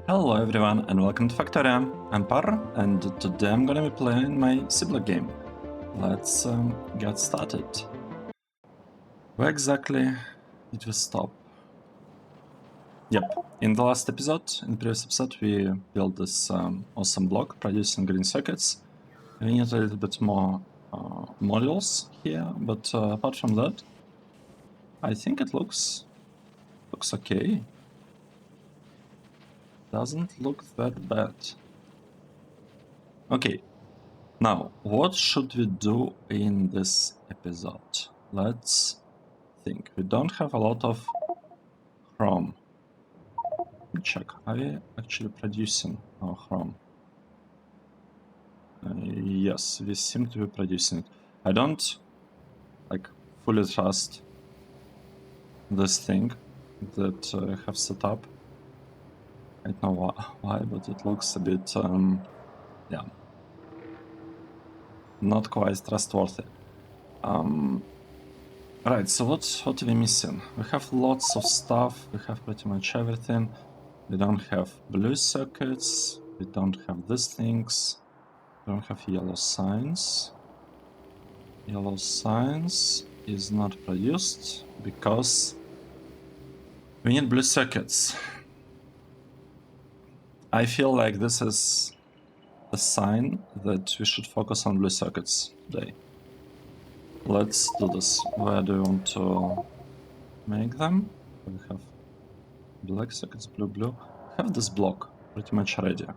Hello everyone and welcome to Factorio. I'm Par and today I'm gonna be playing my Seablock game. Let's get started. Where exactly did we stop? Yep, in the last episode, in the previous episode, we built this awesome block producing green circuits. We need a little bit more modules here, but apart from that, I think it looks okay. Doesn't look that bad. Okay. Now, what should we do in this episode? Let's think. We don't have a lot of chrome. Let me check. Are we actually producing our chrome? Yes, we seem to be producing it. I don't fully trust this thing that I have set up. I don't know why, but it looks a bit, yeah, not quite trustworthy. Right, so what are we missing? We have lots of stuff, we have pretty much everything. We don't have blue circuits, we don't have these things, we don't have yellow signs. Yellow signs is not produced because we need blue circuits. I feel like this is a sign that we should focus on blue circuits today. Let's do this. Where do you want to make them? We have black circuits, blue, blue. We have this block pretty much ready.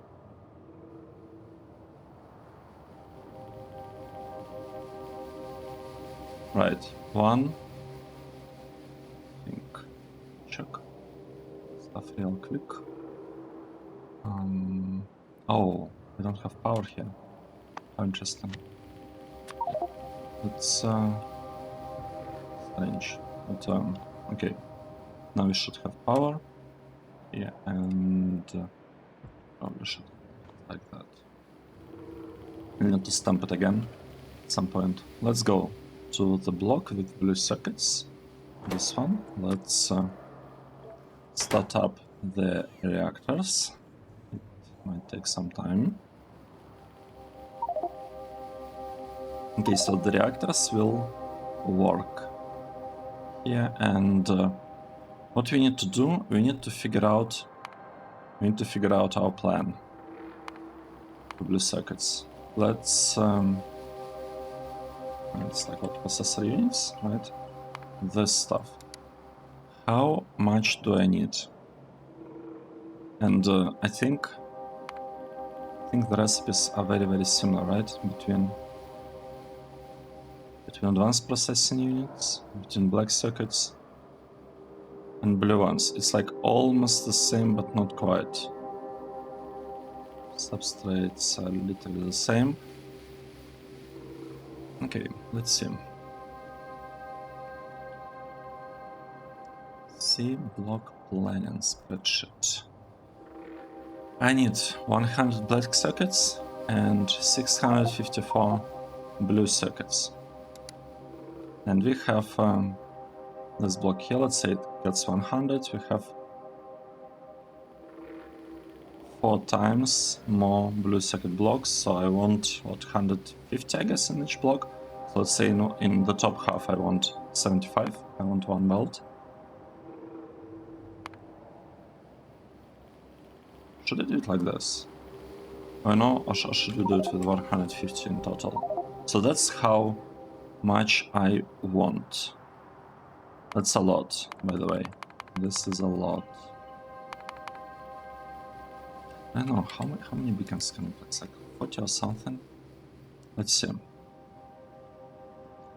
Right, one. Think. Check stuff real quick. Oh, we don't have power here. How interesting. It's strange. But okay. Now we should have power. Yeah, and probably should like that. We need to stamp it again at some point. Let's go to the block with blue circuits. This one. Let's start up the reactors. It might take some time. Okay, so the reactors will work here, and what we need to do, we need to figure out our plan for blue circuits. Let's it's like what processor units, right? This stuff. How much do I need? And I think the recipes are very similar, right? Between advanced processing units, between black circuits and blue ones. It's like almost the same, but not quite. Substrates are literally the same. Okay, let's see. Seablock planning spreadsheet. I need 100 black circuits and 654 blue circuits. And we have this block here, let's say it gets 100, we have 4 times more blue circuit blocks, so I want, what, 150 I guess in each block. So let's say in the top half I want 75, I want 1 belt. Should I do it like this? I know, or should we do it with 150 in total? So that's how much I want. That's a lot, by the way. This is a lot. I don't know, how many beacons can we put? Like 40 or something? Let's see.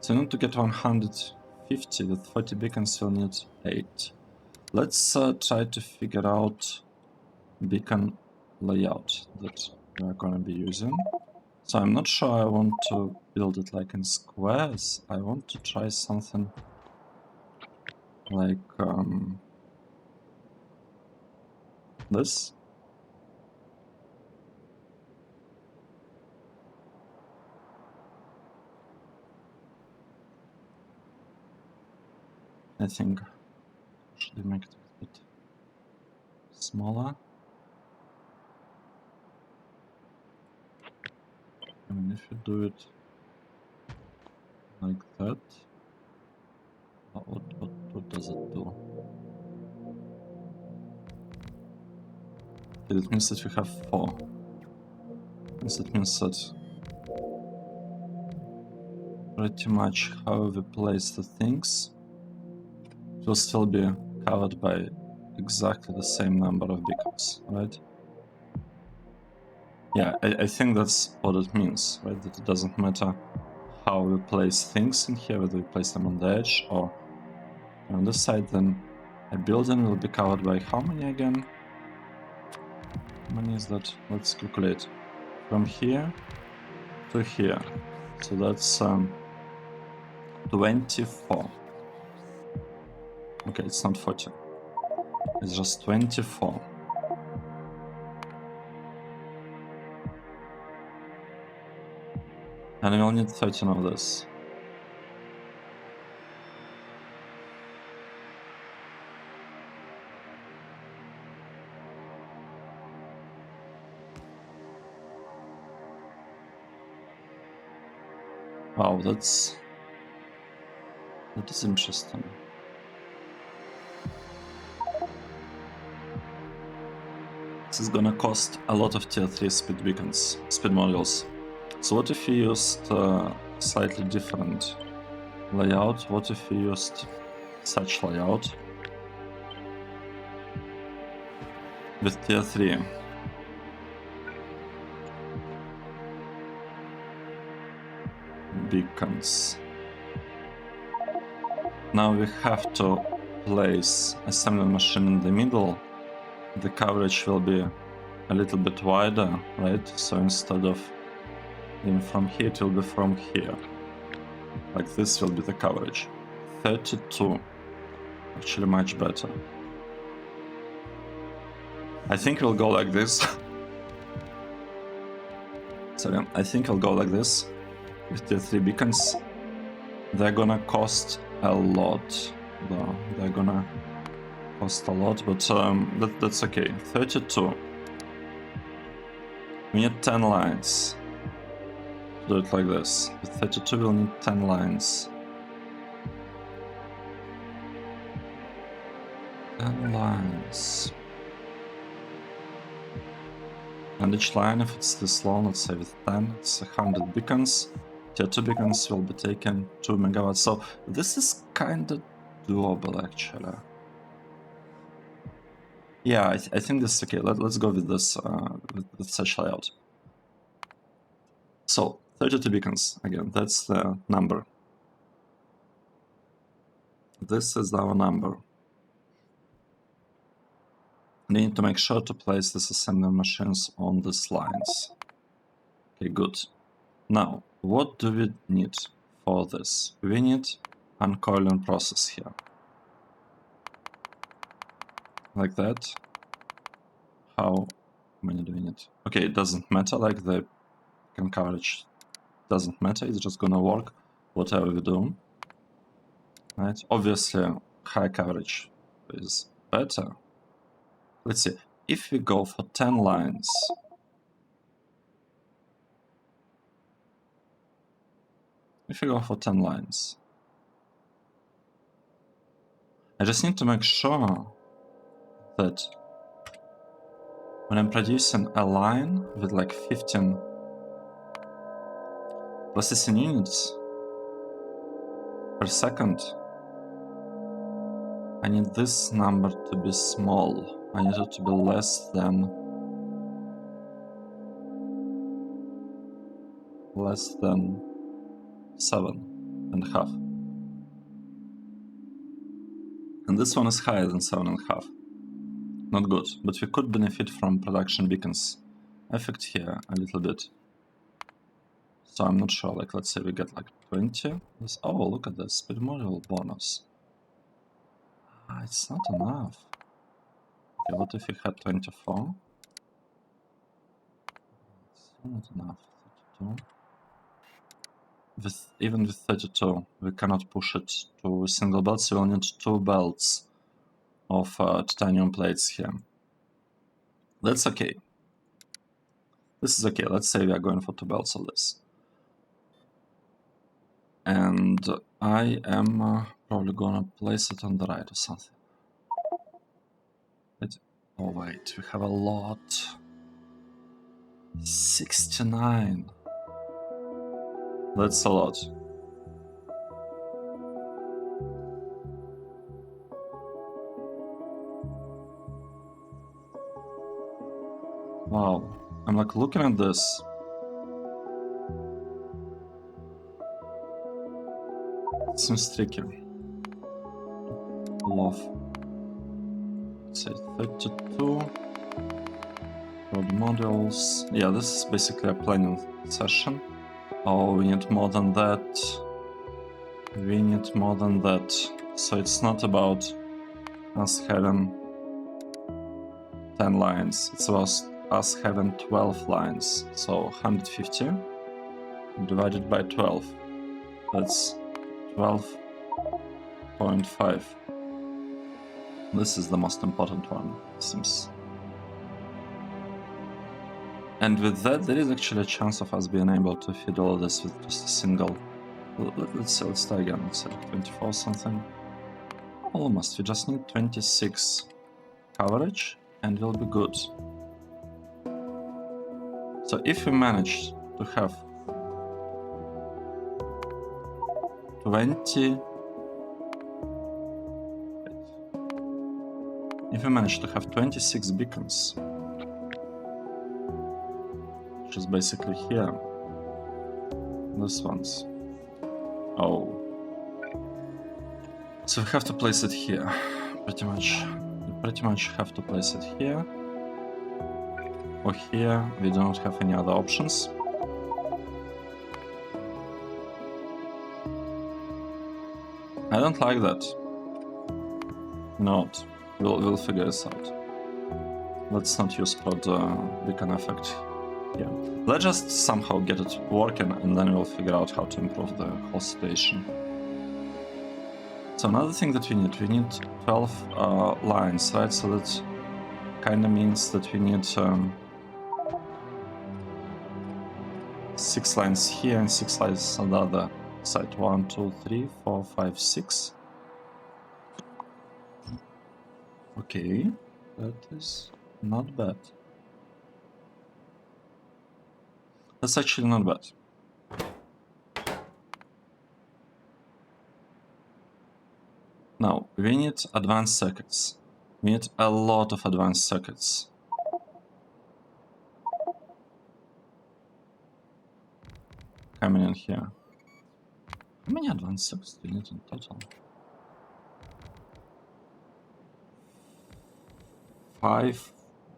So in order to get 150 with 40 beacons, we'll need 8. Let's try to figure out beacon layout that we're gonna be using. So I'm not sure I want to build it like in squares. I want to try something like this. I think should we make it a bit smaller? mean, if you do it like that, what does it do? It means that we have 4. It means that pretty much how we place the things will still be covered by exactly the same number of beacons, right? Yeah, I think that's what it means, right? That it doesn't matter how we place things in here, whether we place them on the edge or on this side, then a building will be covered by how many again? How many is that? Let's calculate. From here to here. So that's 24. Okay, it's not 40. It's just 24. And we'll need 13 of this. Wow, that is interesting. This is gonna cost a lot of tier 3 speed beacons, speed modules. So what if we used slightly different layout? What if we used such layout with tier 3? Beacons. Now we have to place assembly machine in the middle. The coverage will be a little bit wider, right? So instead of being from here, it will be from here. Like this will be the coverage. 32. Actually much better. I think we'll go like this. Sorry, I think I'll go like this with the 3 beacons. They're gonna cost a lot, though. They're gonna cost a lot, but that's okay. 32. We need 10 lines. Do it like this. With 32 we'll need 10 lines. 10 lines. And each line, if it's this long, let's say with 10, it's 100 beacons. Tier 2 beacons will be taken 2 megawatts. So this is kinda doable actually. Yeah, I think this is okay. Let's go with this, with such layout. So 32 beacons, again, that's the number. This is our number. We need to make sure to place these assembly machines on these lines. Okay, good. Now, what do we need for this? We need uncoiling process here. Like that. How many do we need? Okay, it doesn't matter, like the coverage doesn't matter, it's just gonna work whatever we do. Right? Obviously, high coverage is better. Let's see, if we go for 10 lines, I just need to make sure that when I'm producing a line with like 15 processing units per second, I need this number to be small. I need it to be less than 7.5. And this one is higher than 7.5. Not good, but we could benefit from production beacons effect here a little bit. So I'm not sure, like let's say we get like 20. Oh, look at this, speed module bonus. It's not enough. Okay, what if we had 24? It's still not enough. 32. Even with 32, we cannot push it to single belts, so we'll need 2 belts of titanium plates here. That's okay. This is okay, let's say we are going for 2 belts of this. And I am probably gonna place it on the right or something. Oh wait, we have a lot. 69. That's a lot. Wow. I'm like looking at this. It seems tricky. Love. Let's say 32. Road modules. Yeah, this is basically a planning session. Oh, we need more than that. We need more than that. So it's not about us having 10 lines. It's about us having 12 lines. So 150 divided by 12. That's 12.5. This is the most important one, it seems. And with that, there is actually a chance of us being able to feed all of this with just a single. Let's try again. Let's like 24 something. Almost. We just need 26 coverage and we'll be good. So if we manage to have 20. If we manage to have 26 beacons, which is basically here, this one's. Oh. So we have to place it here, pretty much. We pretty much have to place it here. Or here, we don't have any other options. I don't like that. No, we'll figure this out. Let's not use prod beacon effect here. Let's just somehow get it working and then we'll figure out how to improve the whole situation. So another thing that we need 12 lines, right? So that kind of means that we need 6 lines here and 6 lines on the other side. 1, 2, 3, 4, 5, 6. Okay, that is not bad. That's actually not bad. Now, we need advanced circuits. We need a lot of advanced circuits. Coming in here. How many advanced circuits do you need in total? 5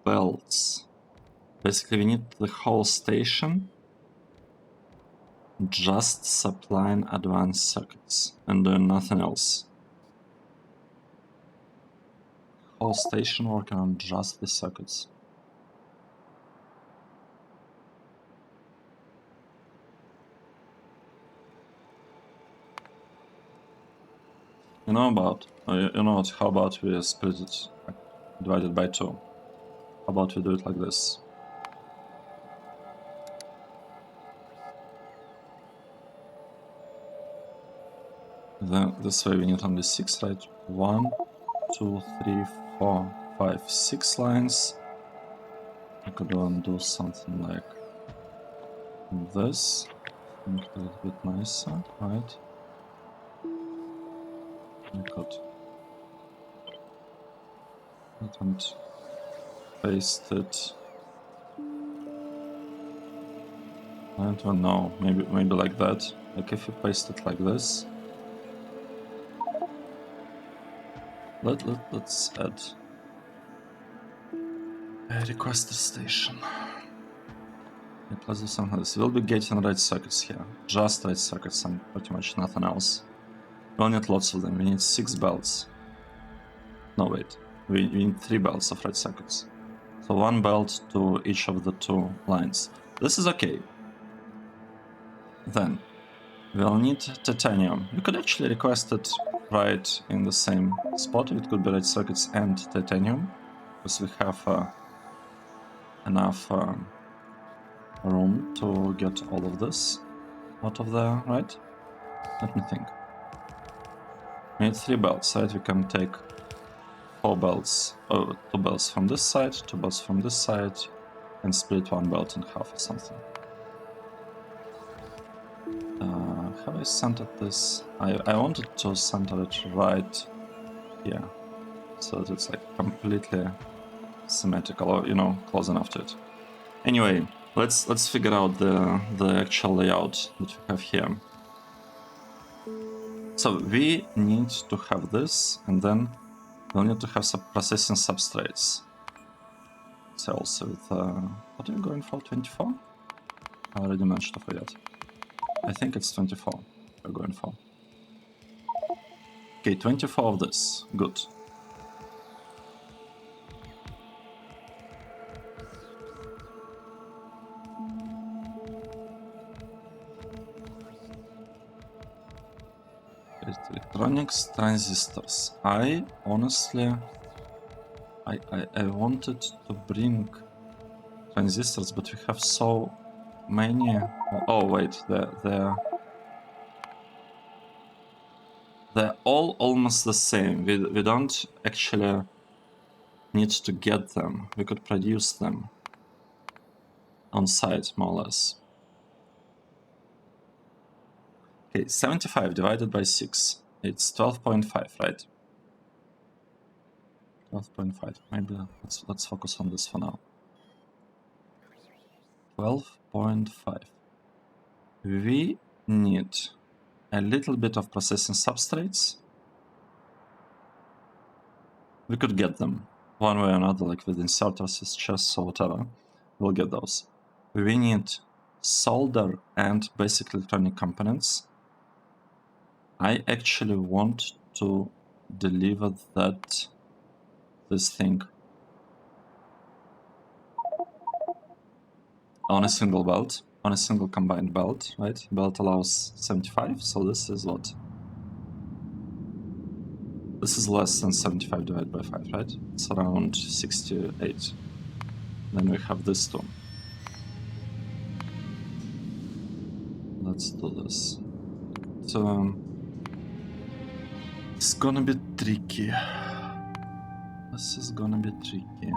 belts. Basically, we need the whole station just supplying advanced circuits and doing nothing else. Whole station working on just the circuits. You know about, you know what, how about we split it, divide it by 2? How about we do it like this? Then this way we need only 6, right? 1, 2, 3, 4, 5, 6 lines. I could go and do something like this. Make it a little bit nicer, right? I could and paste it. I don't know, maybe like that. Like if you paste it like this. Let's add a requester station. Let's do something like this. We'll be getting right circuits here. Just right circuits and pretty much nothing else. We don't need lots of them. We need 6 belts. No, wait. We need 3 belts of right circuits. So 1 belt to each of the 2 lines. This is okay. Then we'll need titanium. We could actually request it right in the same spot. It could be right circuits and titanium, because we have enough room to get all of this out of there, right? Let me think. We need 3 belts, right? We can take 4 belts, 2 belts from this side, 2 belts from this side, and split 1 belt in half or something. Have I centered this? I wanted to center it right here, so that it's like completely symmetrical, or, you know, close enough to it. Anyway, let's figure out the actual layout that we have here. So we need to have this, and then we'll need to have some processing substrates. So also with what are we going for? 24? I already managed to forget. I think it's 24 we're going for. Okay, 24 of this. Good. Electronics, transistors. I honestly, I wanted to bring transistors, but we have so many. Oh wait, they're all almost the same. We don't actually need to get them. We could produce them on site, more or less. Okay, 75 divided by 6. It's 12.5, right? 12.5. Maybe let's focus on this for now. 12.5. We need a little bit of processing substrates. We could get them one way or another, like with inserters, chests, or whatever. We'll get those. We need solder and basic electronic components. I actually want to deliver this thing on a single belt, on a single combined belt, right? Belt allows 75, so this is what? This is less than 75 divided by 5, right? It's around 68. Then we have this too. Let's do this. So it's gonna be tricky. This is gonna be tricky.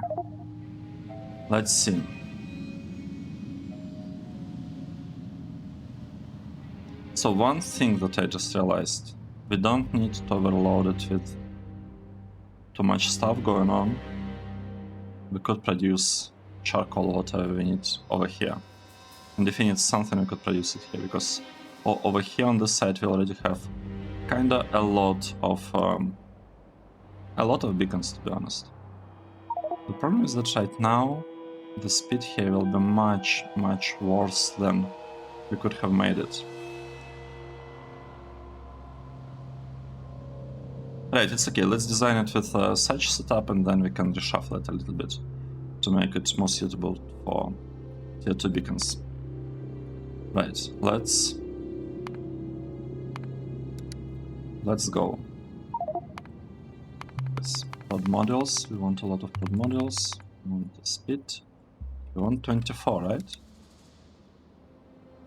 Let's see. So one thing that I just realized, we don't need to overload it with too much stuff going on. We could produce charcoal or whatever we need over here. And if we need something, we could produce it here, because over here on this side we already have kinda a lot of beacons, to be honest. The problem is that right now the speed here will be much worse than we could have made it. Right, it's okay, let's design it with such setup, and then we can reshuffle it a little bit to make it more suitable for tier 2 beacons. Right, let's go. Yes, pod modules, we want a lot of pod modules. We want the speed. We want 24, right?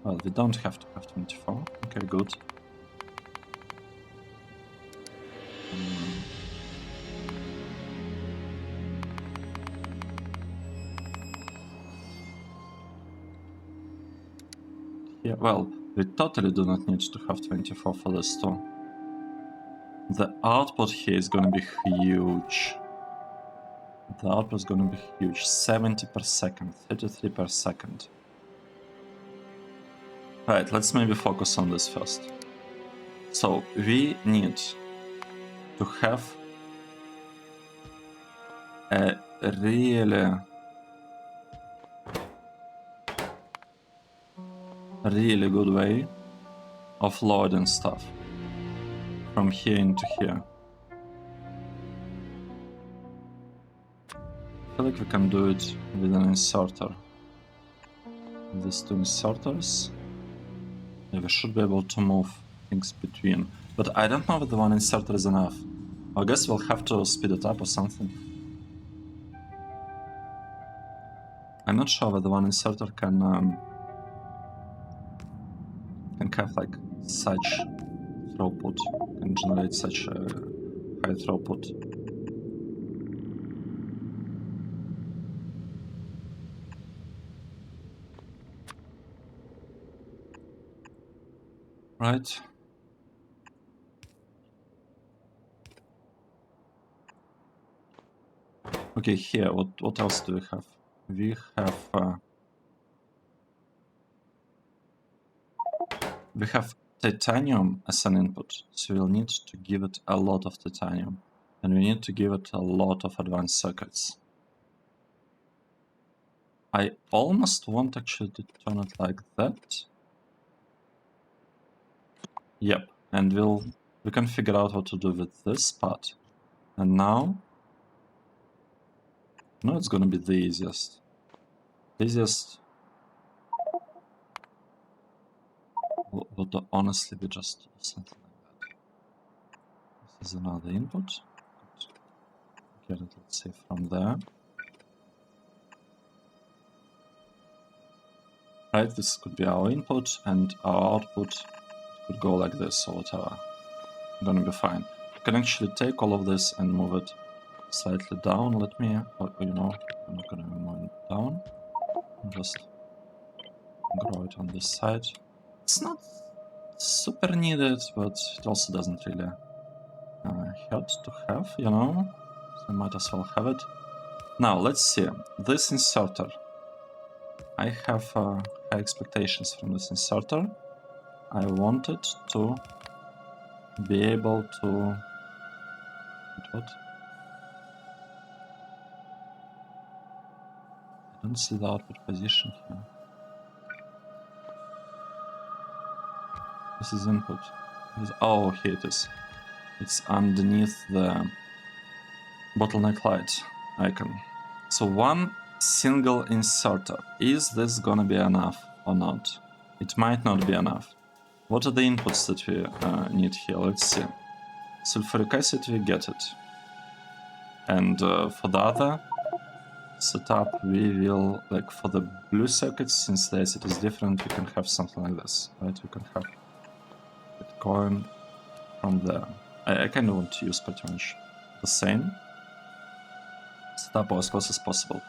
Well, we don't have to have 24. Okay, good. Yeah, well, we totally do not need to have 24 for this too. The output here is gonna be huge. The output is gonna be huge. 70 per second, 33 per second. Right, let's maybe focus on this first. So we need to have a really good way of loading stuff from here into here. I feel like we can do it with an inserter. These two inserters. Yeah, we should be able to move things between. But I don't know if the one inserter is enough. I guess we'll have to speed it up or something. I'm not sure whether one inserter can have like such throughput can generate such a high throughput. Right. Okay, here, what else do we have? We have titanium as an input, so we'll need to give it a lot of titanium, and we need to give it a lot of advanced circuits. I almost want actually to turn it like that. Yep, and we can figure out what to do with this part. And now, no, it's gonna be the easiest. The easiest would honestly be just do something like that. This is another input. Get it, let's say, from there. Right, this could be our input, and our output could go like this or whatever. Gonna be fine. We can actually take all of this and move it slightly down. Let me, you know, I'm not gonna move it down. Just grow it on this side. It's not super needed, but it also doesn't really hurt to have, you know? So I might as well have it. Now, let's see. This inserter. I have high expectations from this inserter. I wanted to be able to... What? I don't see the output position here. This is input. Oh, here it is. It's underneath the Bottleneck Lite icon. So one single inserter. Is this gonna be enough or not? It might not be enough. What are the inputs that we need here? Let's see. Sulfuric acid, we get it. And for the other setup, we will, like for the blue circuits, since the acid is different, we can have something like this, right? We can have Bitcoin from there. I kind of want to use pretty much the same setup as close as possible.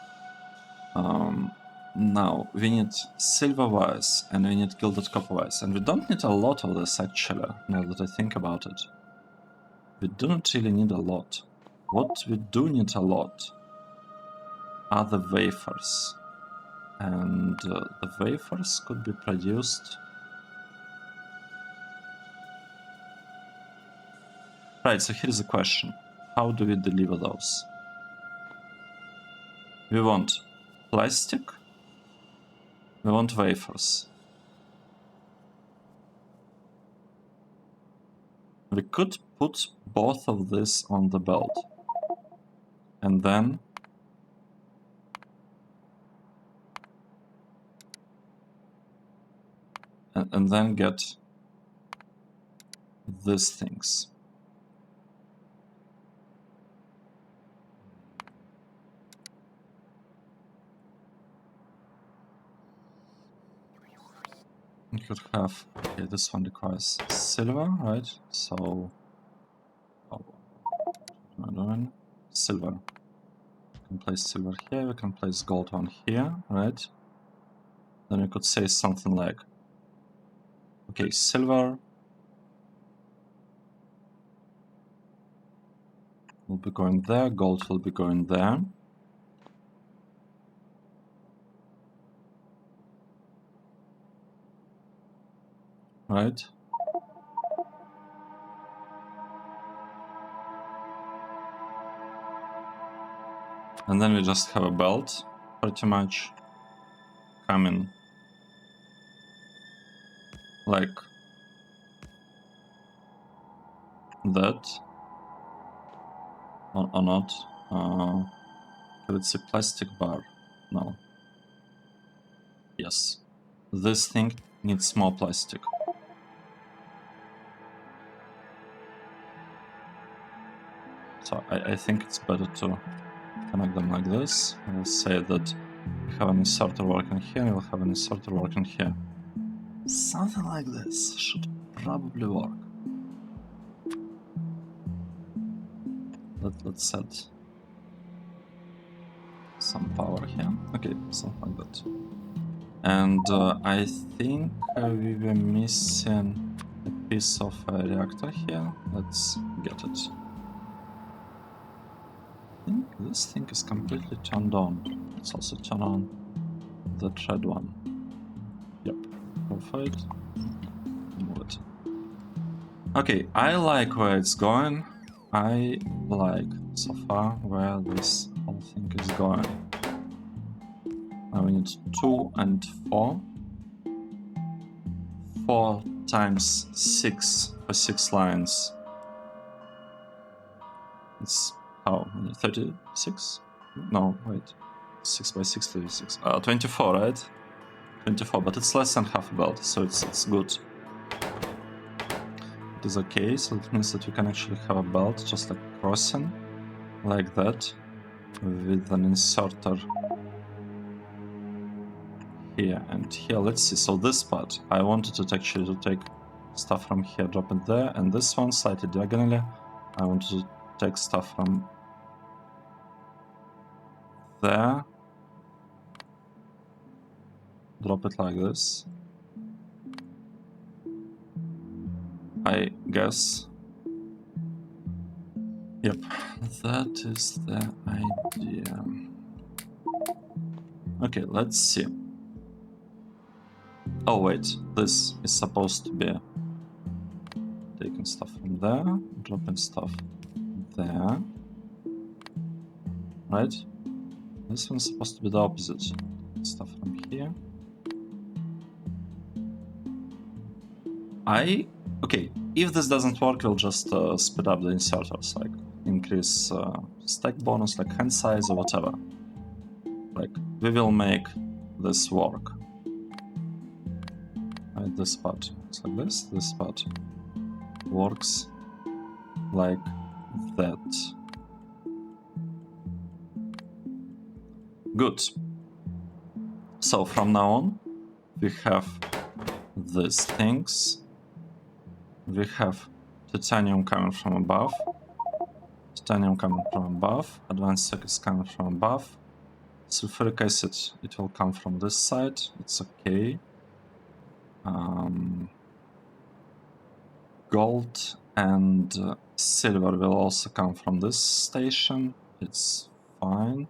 Now, we need silver wires and we need gilded copper wires. And we don't need a lot of this actually, now that I think about it. We do not really need a lot. What we do need a lot are the wafers. And the wafers could be produced... Right, so here's the question. How do we deliver those? We want plastic. We want wafers. We could put both of this on the belt. And then... And then get these things. You could have, okay, this one requires silver, right? So, what am I doing? Silver. We can place silver here, we can place gold on here, right? Then we could say something like, okay, silver will be going there, gold will be going there. Right? And then we just have a belt, pretty much, coming like that, or not. Let's say plastic bar. No. Yes. This thing needs more plastic. So I think it's better to connect them like this. We'll say that we have an inserter working here, and we'll have an inserter working here. Something like this should probably work. let's set some power here. Okay, something like that. And I think we were missing a piece of a reactor here. Let's get it. I think this thing is completely turned on. Let's also turn on the red one. Yep, go for it. Move it. Okay, I like where it's going. I like so far where this whole thing is going. Now we need 2 and 4. 4 times 6 for 6 lines. It's how many? 36? No, wait. 6 by 6, 36. 24, right? 24, but it's less than half a belt, so it's good. It is okay, so it means that we can actually have a belt just like crossing, like that, with an inserter here and here. Let's see, so this part, I wanted it actually to take stuff from here, drop it there, and this one slightly diagonally, I wanted to take stuff from there, drop it like this, I guess. Yep, that is the idea. Okay, let's see. Oh wait, this is supposed to be taking stuff from there, dropping stuff there, right? This one's supposed to be the opposite. Stuff from here. Okay, if this doesn't work, we'll just speed up the inserters, like increase stack bonus, like hand size or whatever. Like, we will make this work. Right, this part looks like this part works like that. Good. So from now on, we have these things. We have titanium coming from above. Titanium coming from above. Advanced circuits coming from above. Sulfuric acid, it will come from this side. It's okay. Gold and silver will also come from this station. It's fine.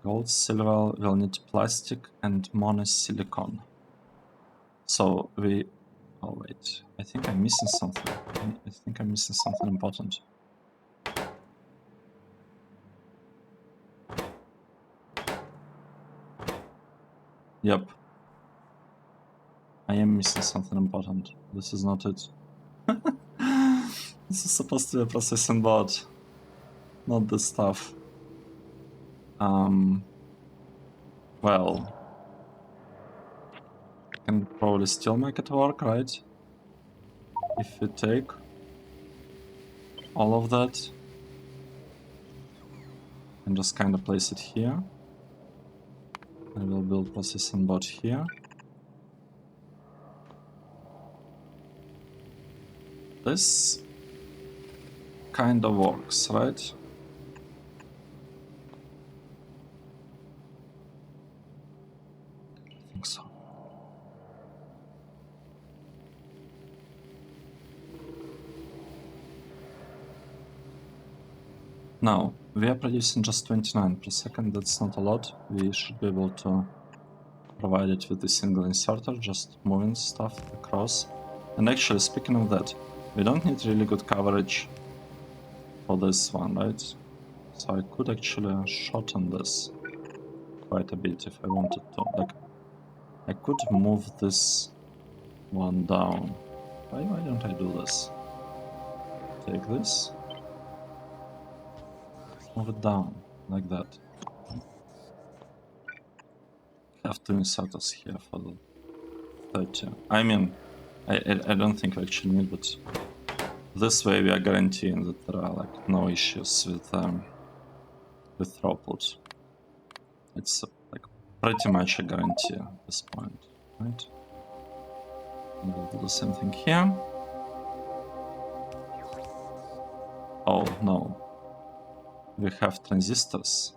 Gold, silver will need plastic and monosilicon. So we... Oh wait, I think I'm missing something. I think I'm missing something important. Yep. I am missing something important. This is not it. This is supposed to be a processing board, not this stuff. Well, I can probably still make it work, right? If we take all of that and just kind of place it here, and we'll build processing board here. This kind of works, right? I think so. Now, we are producing just 29 per second, that's not a lot. We should be able to provide it with a single inserter, just moving stuff across. And actually, speaking of that, we don't need really good coverage for this one, right? So I could actually shorten this quite a bit if I wanted to. Like, I could move this one down. Why don't I do this? Take this, move it down, like that. Have two inserters here for the 30. I mean, I don't think we actually need it. This way we are guaranteeing that there are like no issues with throughput. It's like pretty much a guarantee at this point, right? And we'll do the same thing here. Oh no. We have transistors.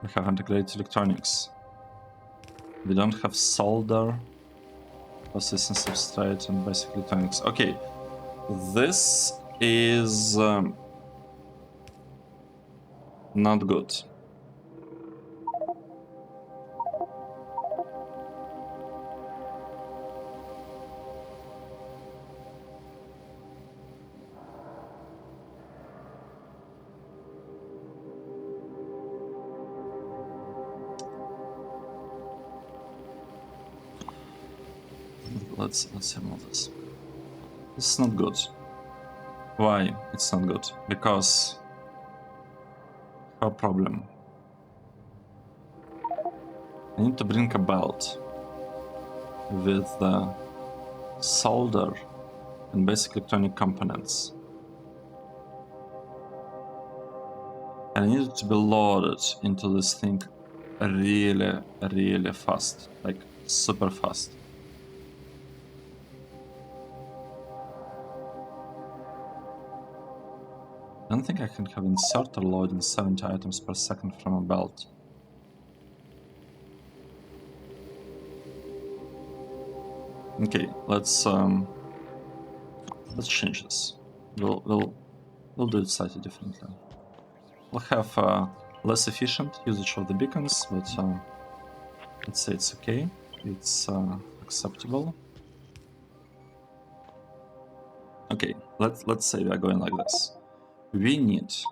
We have integrated electronics. We don't have solder, processing substrate, and basic electronics. Okay, this is not good. Let's remove this. This is not good. Why it's not good? Because our problem. I need to bring a belt with the solder and basic electronic components. And I need it to be loaded into this thing really fast, like super fast. I don't think I can have inserter loading 70 items per second from a belt. Okay, let's change this. We'll do it slightly differently. We'll have less efficient usage of the beacons, but let's say it's okay. It's acceptable. Okay, let's say we are going like this. We need to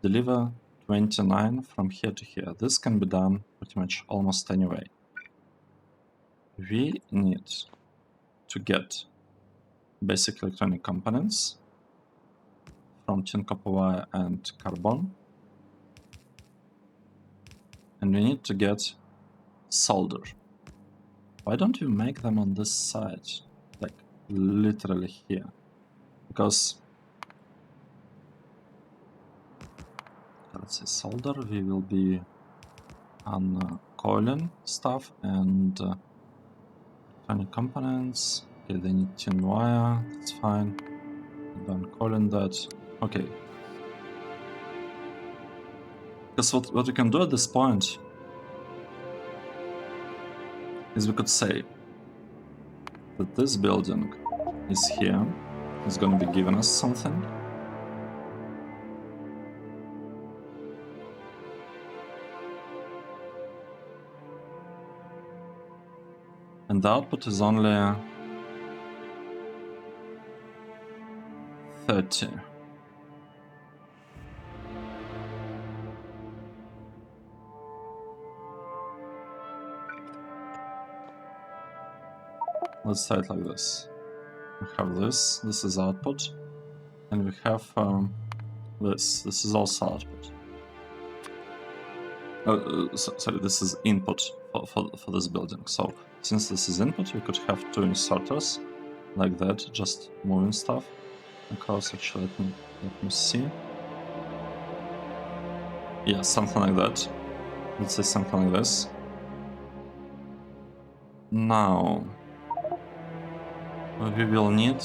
deliver 29 from here to here. This can be done pretty much almost any way. We need to get basic electronic components from tin copper wire and carbon. And we need to get solder. Why don't we make them on this side? Like literally here. Because let's say solder, we will be on coiling stuff and electronic components. Okay, they need tin wire, that's fine. Then coiling that. Okay. Because what we can do at this point is we could say that this building is here, is going to be giving us something. And the output is only 30. Let's say it like this. We have this is output, and we have this is also output. Sorry, this is input for this building. So since this is input, we could have two inserters like that, just moving stuff across. Actually, let me see. Yeah, something like that. Let's say something like this. Now we will need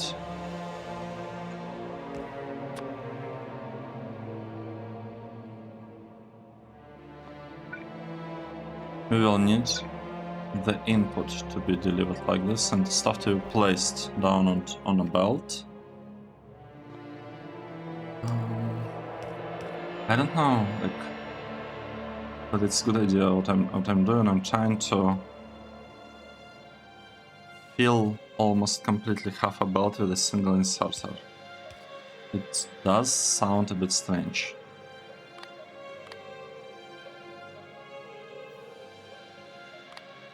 the input to be delivered like this and stuff to be placed down on a belt. I don't know, like, but it's a good idea what I'm doing. I'm trying to fill almost completely half a belt with a single inserter. It does sound a bit strange.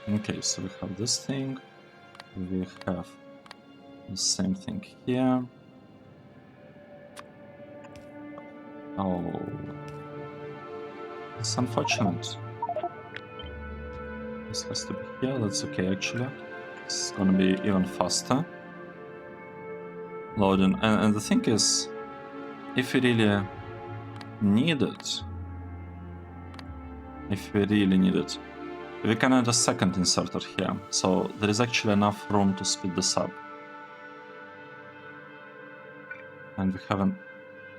Okay, so we have this thing, we have the same thing here. Oh, it's unfortunate. This has to be here, that's okay actually. It's gonna be even faster. Loading, and the thing is, if we really need it, we can add a second inserter here, so there is actually enough room to speed this up. And we have an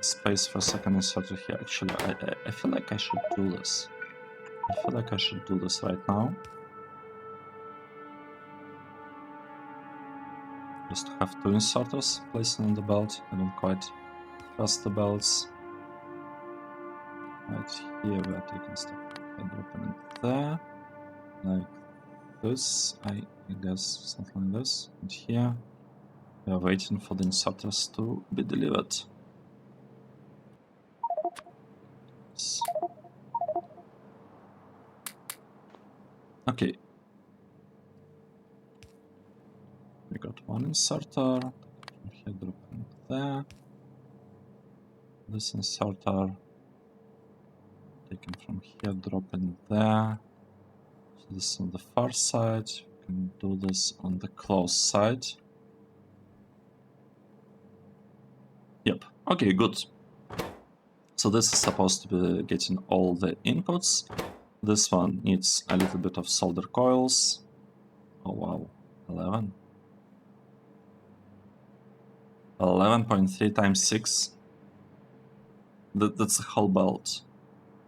space for second inserter here. Actually, I feel like I should do this. I feel like I should do this right now. Just to have two inserters placed on the belt. I don't quite trust the belts. Right here we are taking stuff and dropping it there. Like this, I guess something like this. And here we are waiting for the inserters to be delivered. Okay. We got one inserter. From here dropping there. This inserter taken from here, dropping there. So this is on the far side. We can do this on the close side. Yep. Okay, good. So this is supposed to be getting all the inputs. This one needs a little bit of solder coils. Oh wow, 11. 11.3 times 6. That's a whole belt.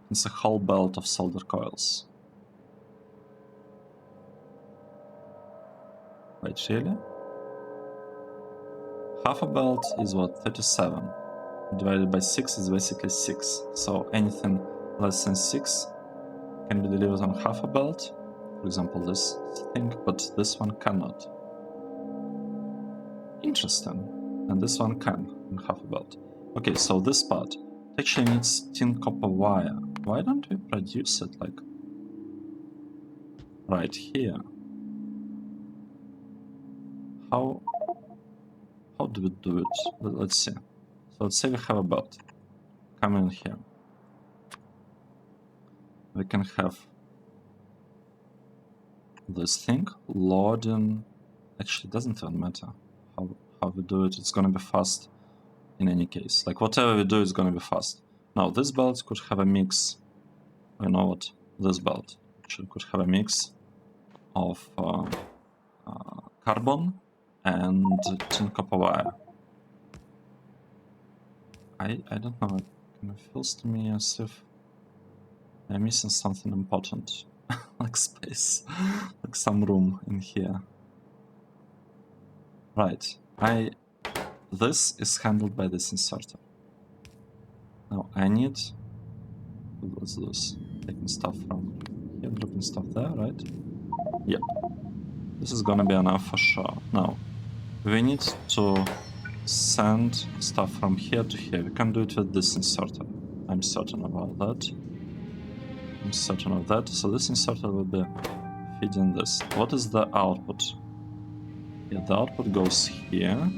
It's a whole belt of solder coils. Wait, really? Half a belt is what? 37. Divided by 6 is basically 6. So anything less than 6 can be delivered on half a belt. For example, this thing, but this one cannot. Interesting. And this one can on half a belt. Okay, so this part actually needs tin copper wire. Why don't we produce it like right here? How do we do it? Let's see. So let's say we have a belt. Come in here. We can have this thing loading. Actually, it doesn't even matter how we do it. It's gonna be fast in any case. Like whatever we do is gonna be fast. Now this belt could have a mix. You know what? This belt actually could have a mix of carbon and tin copper wire. I don't know. It kind of feels to me as if I'm missing something important, like space, like some room in here. Right. This is handled by this inserter. Now I need. What's this? Taking stuff from here, dropping stuff there, right? Yep. This is gonna be enough for sure. Now we need to send stuff from here to here. We can do it with this inserter. I'm certain about that. I'm certain of that. So this inserter will be feeding this. What is the output? Yeah, the output goes here.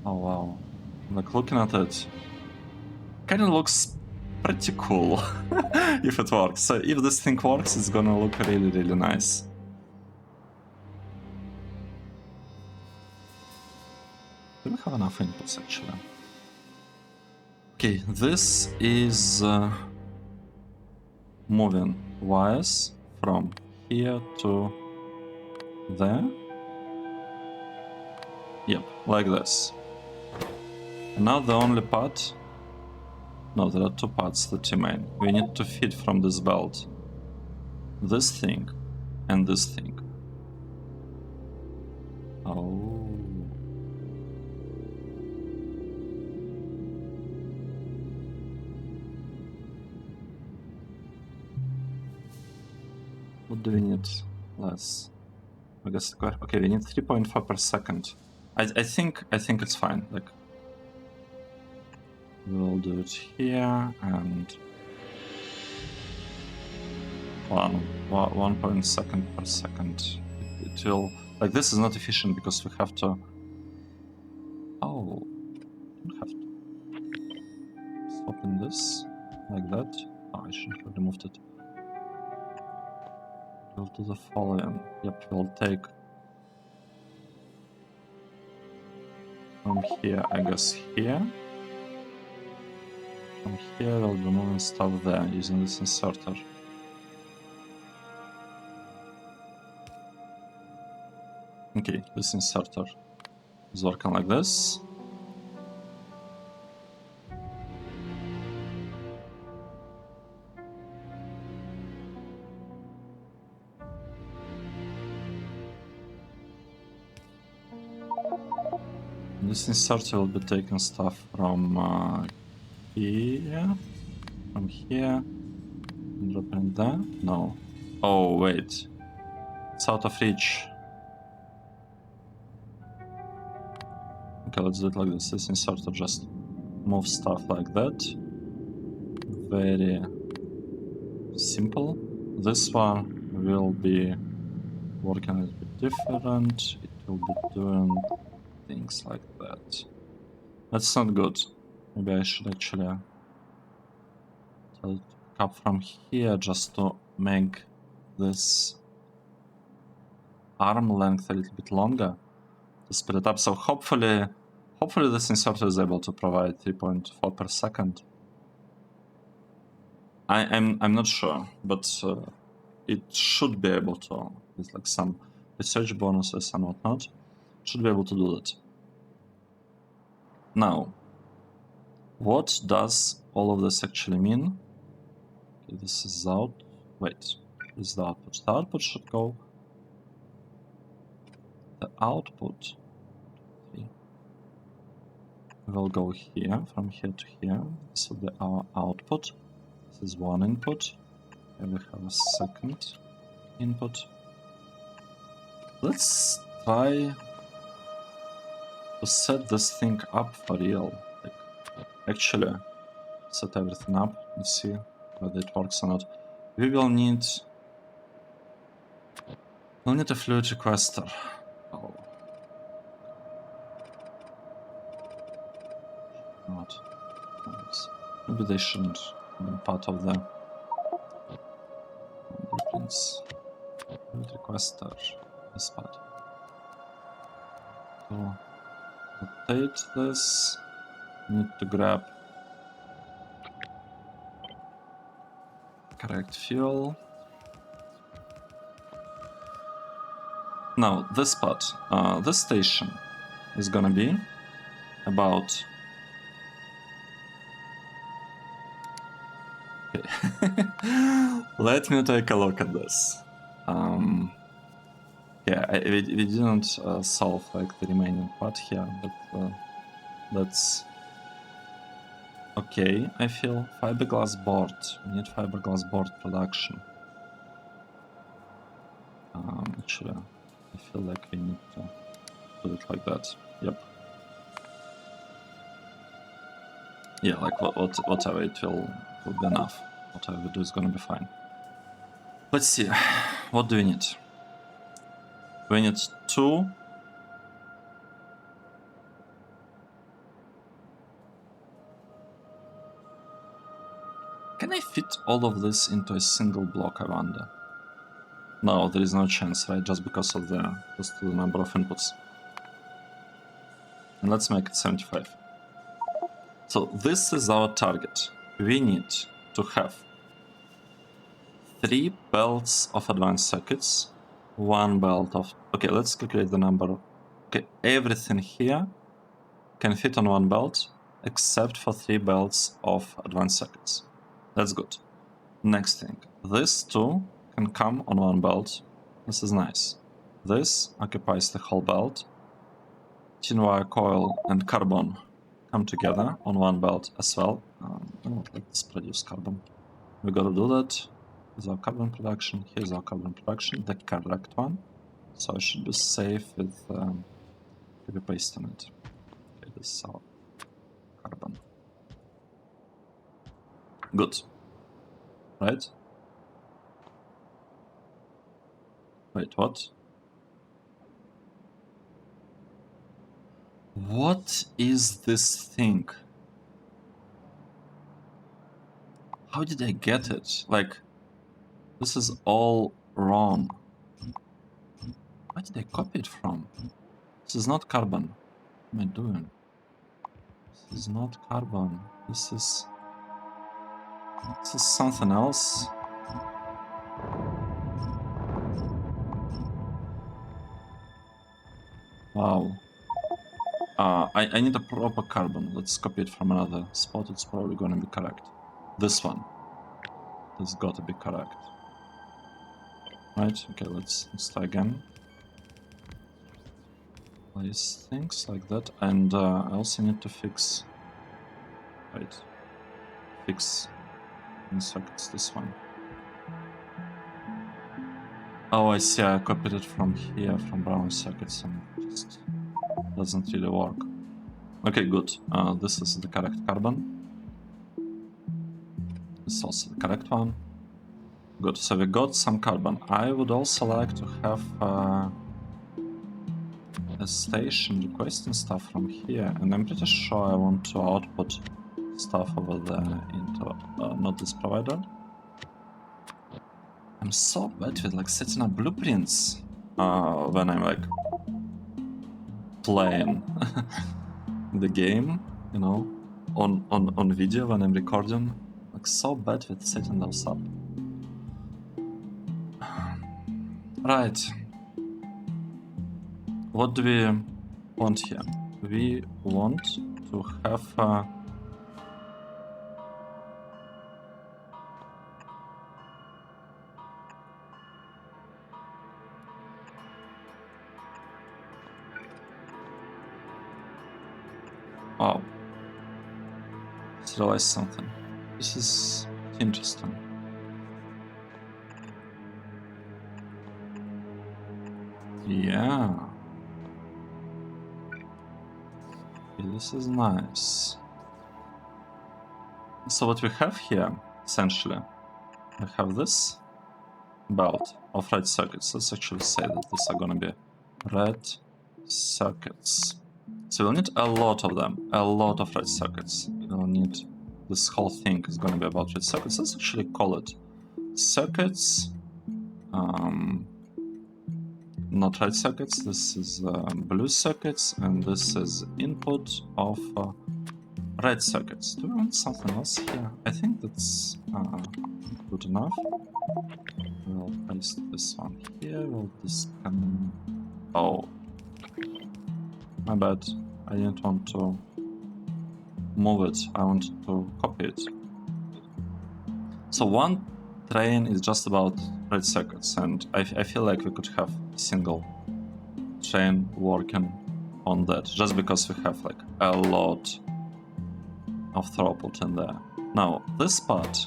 Oh wow. Like looking at it, kind of looks pretty cool if it works. So if this thing works, it's gonna look really, really nice. Do we have enough inputs actually? Okay, this is moving wires from here to there. Yep, like this. And now the only part... No, there are two parts that remain. We need to feed from this belt this thing and this thing. Oh. What do we need less? I guess, okay, we need 3.5 per second. I think it's fine. Like, we'll do it here and 1 second per second. It will, like, this is not efficient because we have to. Oh, we don't have to stop in this like that. Oh, I shouldn't have removed it. We'll do the following. Yep, we'll take from here, I guess here. From here, we'll be moving stuff there using this inserter. Okay, this inserter is working like this. This inserter will be taking stuff from here, from here, and dropping there. No. Oh wait, it's out of reach. Okay, let's do it like this. This inserter just moves stuff like that. Very simple. This one will be working a little bit different. It will be doing things like that. That's not good. Maybe I should actually tell it to pick up from here just to make this arm length a little bit longer to speed it up. So hopefully this inserter is able to provide 3.4 per second. I'm not sure, but it should be able to, with like some research bonuses and whatnot, should be able to do that. Now, what does all of this actually mean? Okay, this is out. Wait, this is the output. The output should go. The output will go here, from here to here. This will be our output. This is one input. And we have a second input. Let's try to set this thing up for real. Like, actually, set everything up and see whether it works or not. We will need a fluid requester. Oh. Not. Maybe they shouldn't be part of the blueprints. Fluid requester is part. So rotate this. Need to grab correct fuel. Now this part, this station is gonna be about. Okay. Let me take a look at this. Yeah, we didn't solve like the remaining part here, but let's. Okay, I feel fiberglass board. We need fiberglass board production. Actually, I feel like we need to do it like that. Yep. Yeah, like whatever it will be enough. Whatever we do is gonna be fine. Let's see. What do we need? We need 2. Can I fit all of this into a single block, I wonder? No, there is no chance, right? Just because of the number of inputs. And let's make it 75. So this is our target. We need to have 3 belts of advanced circuits, 1 belt of... Okay, let's calculate the number. Okay, everything here can fit on 1 belt, except for 3 belts of advanced circuits. That's good. Next thing, these 2 can come on 1 belt. This is nice. This occupies the whole belt. Tin wire coil and carbon come together on 1 belt as well. Let's produce carbon. We gotta do that. Here's our carbon production. Here's our carbon production, the correct one. So I should be safe with copy pasting it. Okay, this is our carbon. Good. Right? Wait, what? What is this thing? How did I get it? Like, this is all wrong. Where did I copy it from? This is not carbon. What am I doing? This is not carbon. This is something else. Wow. I need a proper carbon. Let's copy it from another spot. It's probably gonna be correct. This one. This gotta be correct. Right? Okay, let's try again. place things like that, and I also need to fix. Right. Fix in sockets this one. Oh, I see. I copied it from here, from brown sockets, and it just doesn't really work. Okay, good. This is the correct carbon. This is also the correct one. Good. So we got some carbon. I would also like to have a station requesting stuff from here, and I'm pretty sure I want to output stuff over there into not this provider. I'm so bad with like setting up blueprints when I'm like playing the game, you know, on video when I'm recording. Like so bad with setting those up. Right. What do we want here? We want to have oh, just realized something. This is interesting. Yeah. Okay, this is nice. So what we have here, essentially, we have this belt of red circuits. Let's actually say that these are gonna be red circuits. So we'll need a lot of them, a lot of red circuits. We'll need, this whole thing is gonna be about red circuits. Let's actually call it circuits, not red circuits. This is blue circuits, and this is input of red circuits. Do we want something else here? I think that's good enough. We'll paste this one here. We'll disconnect. Oh, my bad. I didn't want to move it. I wanted to copy it. So one train is just about red circuits, and I feel like we could have a single train working on that, just because we have like a lot of throughput in there. Now, this part,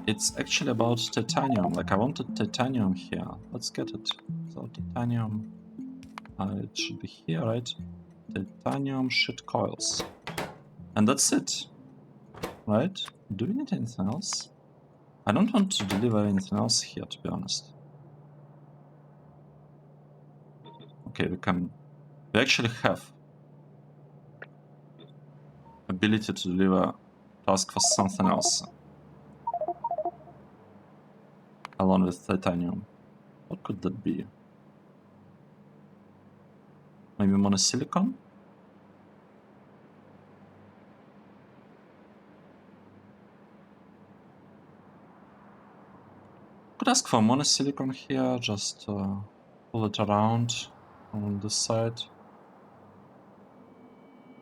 it's actually about titanium. Like, I wanted titanium here. Let's get it. So titanium, it should be here, right? Titanium sheet coils. And that's it, right? Do we need anything else? I don't want to deliver anything else here, to be honest. Okay, we actually have ability to deliver, to ask for something else along with titanium. What could that be? Maybe monosilicon? Could ask for monosilicon here, just pull it around on this side.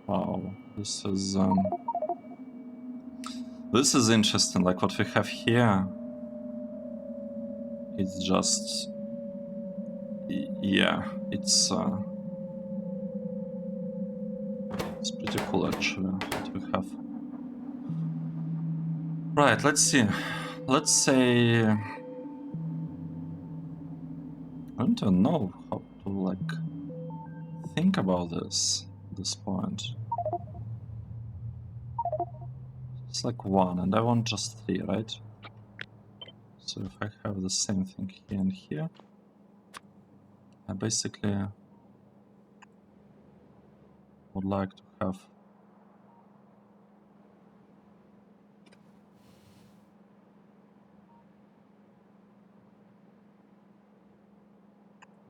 Wow, this is interesting. Like what we have here, it's just, yeah, it's pretty cool actually what we have. Right, let's see. Let's say I don't know how to like think about this at this point. It's like 1, and I want just 3, right? So if I have the same thing here and here, I basically would like to have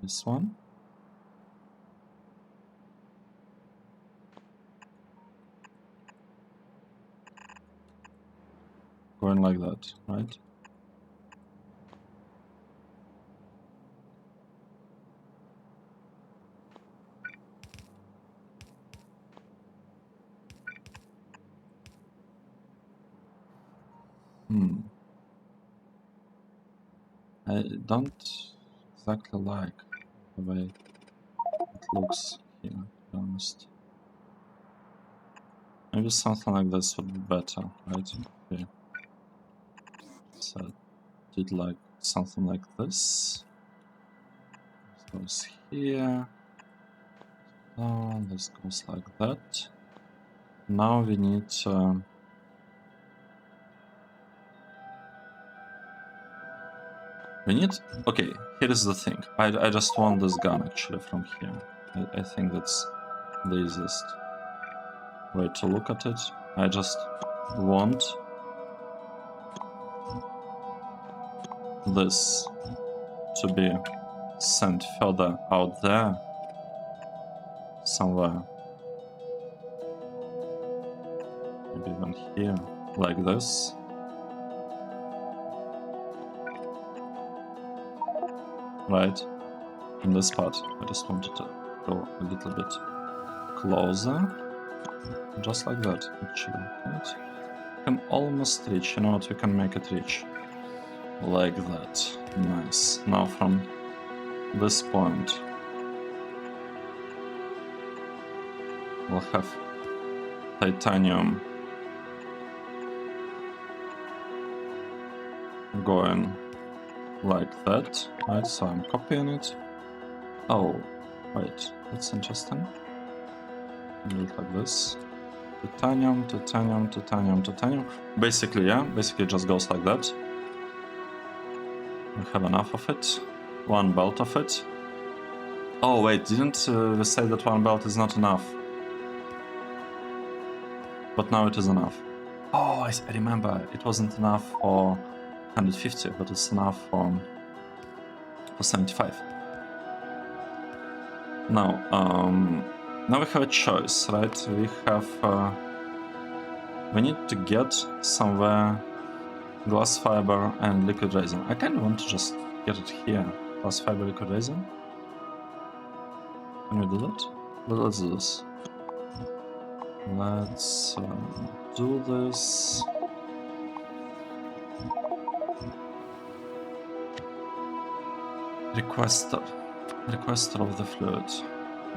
this one. Going like that, right? I don't exactly like the way it looks here, to be honest. Maybe something like this would be better, right? Okay. So did like something like this. This goes here. This goes like that. Now we need okay, here is the thing. I just want this gun actually from here. I think that's the easiest way to look at it. I just want this to be sent further out there somewhere. Maybe even here, like this. Right? In this part, I just wanted to go a little bit closer. Just like that, actually. Right? Can almost reach. You know what? We can make it reach. Like that. Nice. Now from this point, we'll have titanium going like that. Right, so I'm copying it. Oh, wait, that's interesting. Do it like this. Titanium, titanium, titanium, titanium. Basically, yeah, basically it just goes like that. We have enough of it. One belt of it. Oh wait, didn't we say that one belt is not enough? But now it is enough. Oh, I remember, it wasn't enough for 150, but it's enough for 75. Now we have a choice, right? We have we need to get somewhere glass fiber and liquid resin. I kind of want to just get it here. Glass fiber, liquid resin. Can we do that? Let's do this. Let's do this. Requester of the fluid.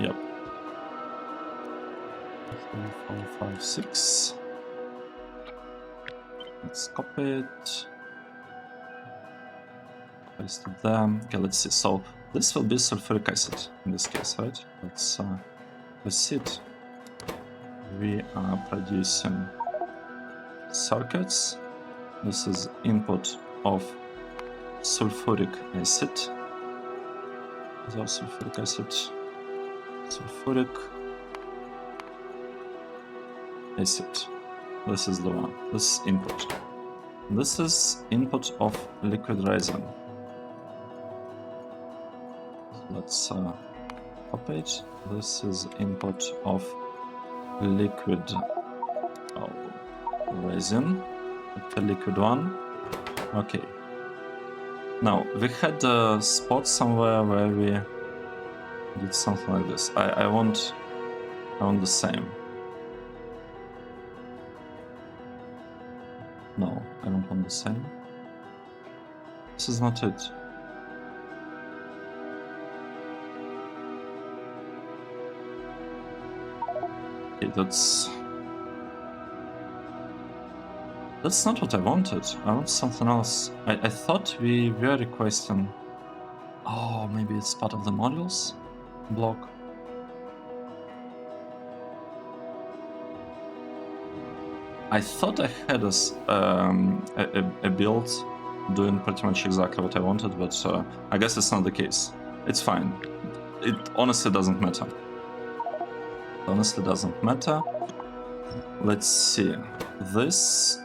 Yep. 3, 4, 5, 6. Let's copy it. Paste it there. Okay, let's see. So this will be sulfuric acid in this case, right? Let's see it. We are producing circuits. This is input of sulfuric acid. Is our sulfuric acid? Sulfuric acid. This is the one. This is input. This is input of liquid resin. Let's copy it. This is input of liquid resin. The liquid one. Okay. Now we had a spot somewhere where we did something like this. I want the same. No, I don't want the same. This is not it. Okay, that's not what I wanted. I want something else. I thought we were requesting... Oh, maybe it's part of the modules block. I thought I had a build doing pretty much exactly what I wanted, but I guess it's not the case. It's fine. It honestly doesn't matter. Honestly doesn't matter. Let's see. This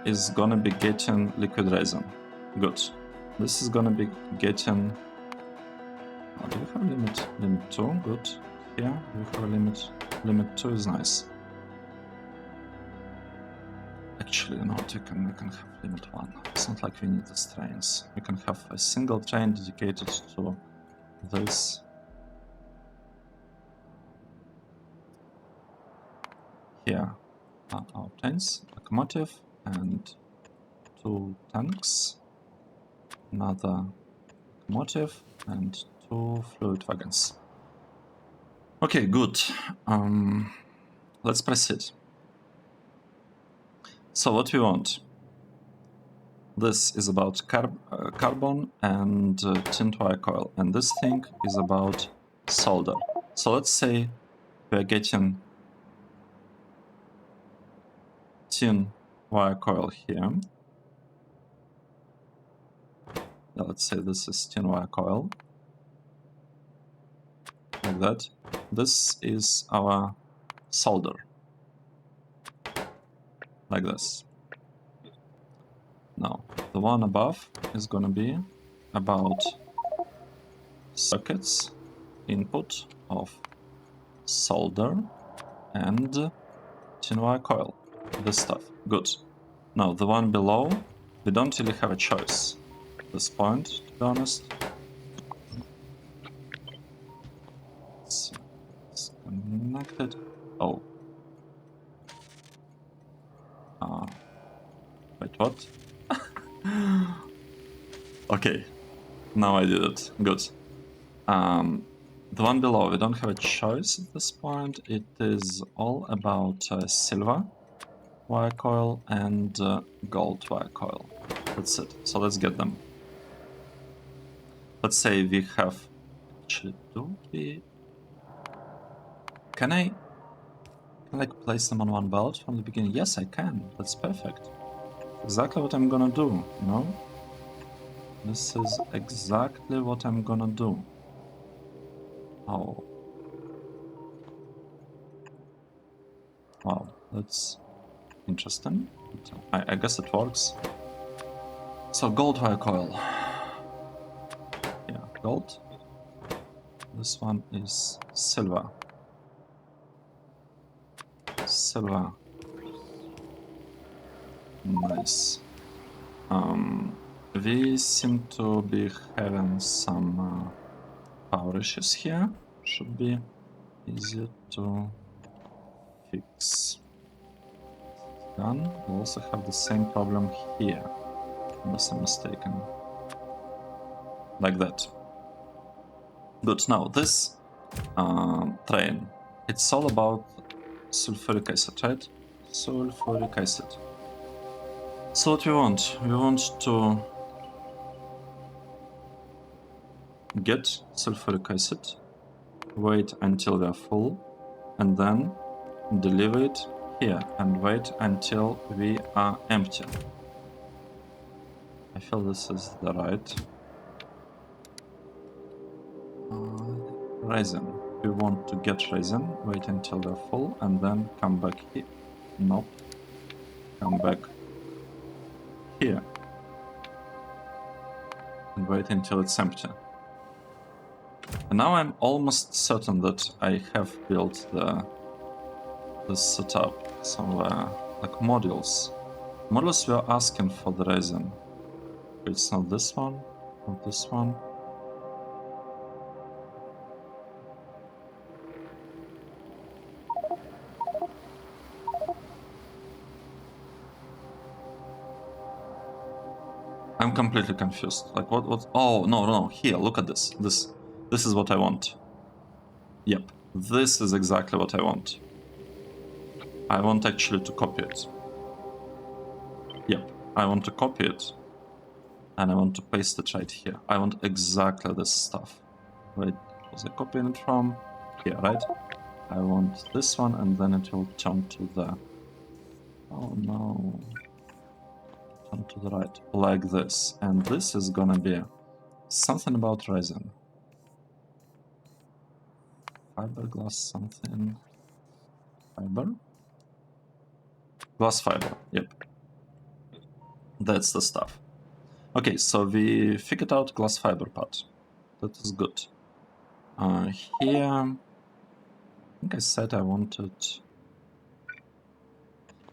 is gonna be getting liquid resin. Good. This is gonna be getting... Oh, do we have limit? Limit 2, good. Here we have a limit. Limit 2 is nice. Actually, no, we can have limit 1. It's not like we need the trains. We can have a single train dedicated to this. Here are our trains, locomotive and 2 tanks, another locomotive and 2 fluid wagons. Okay, good. Let's proceed. So what we want? This is about carbon and tin wire coil, and this thing is about solder. So let's say we're getting tin wire coil here. Now let's say this is tin wire coil, like that. This is our solder, like this. Now, the one above is going to be about circuits, input of solder and tin wire coil, this stuff. Good. Now, the one below, we don't really have a choice at this point, to be honest. It's connected. Oh. Wait, what? Okay, now I did it. Good. The one below, we don't have a choice at this point. It is all about silver wire coil and gold wire coil. That's it. So let's get them. Let's say we have... Actually, do we... Can I like place them on one belt from the beginning? Yes, I can. That's perfect. Exactly what I'm gonna do, you know? This is exactly what I'm gonna do. Oh. Wow, that's interesting. I guess it works. So gold wire coil. Yeah, gold. This one is silver. Silver. Nice. We seem to be having some power issues here. Should be easier to fix. Done. We also have the same problem here, unless I'm mistaken. Like that. Good. Now this train, it's all about sulfuric acid, right? Sulfuric acid. So what we want? We want to get sulfuric acid, wait until we are full, and then deliver it here and wait until we are empty. I feel this is the right resin. We want to get resin, wait until they're full, and then come back here. Nope. Come back here. And wait until it's empty. And now I'm almost certain that I have built this setup somewhere, like modules. Modules we are asking for the resin. It's not this one, not this one. I'm completely confused. Like what? Oh, no. Here, look at this. This is what I want. Yep. This is exactly what I want. I want actually to copy it. Yep. I want to copy it. And I want to paste it right here. I want exactly this stuff. Wait, was I copying it from? Here, right? I want this one, and then it will turn to the... Oh no. Turn to the right. Like this. And this is gonna be something about resin. Fiberglass something. Fiber? Glass fiber, yep. That's the stuff. Okay, so we figured out glass fiber part. That is good. Here, I think I said I wanted...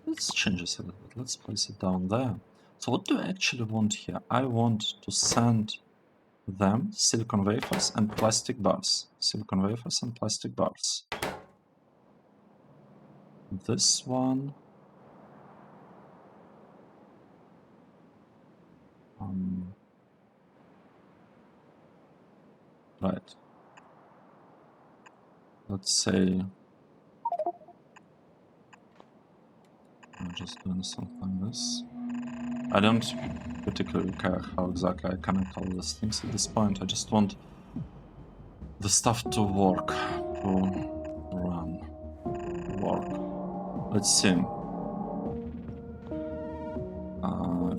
Let's change this a little bit. Let's place it down there. So what do I actually want here? I want to send them silicon wafers and plastic bars. Silicon wafers and plastic bars. This one... right. let's say, I'm just doing something like this. I don't particularly care how exactly I connect all these things at this point. I just want the stuff to work, to run, work. Let's see.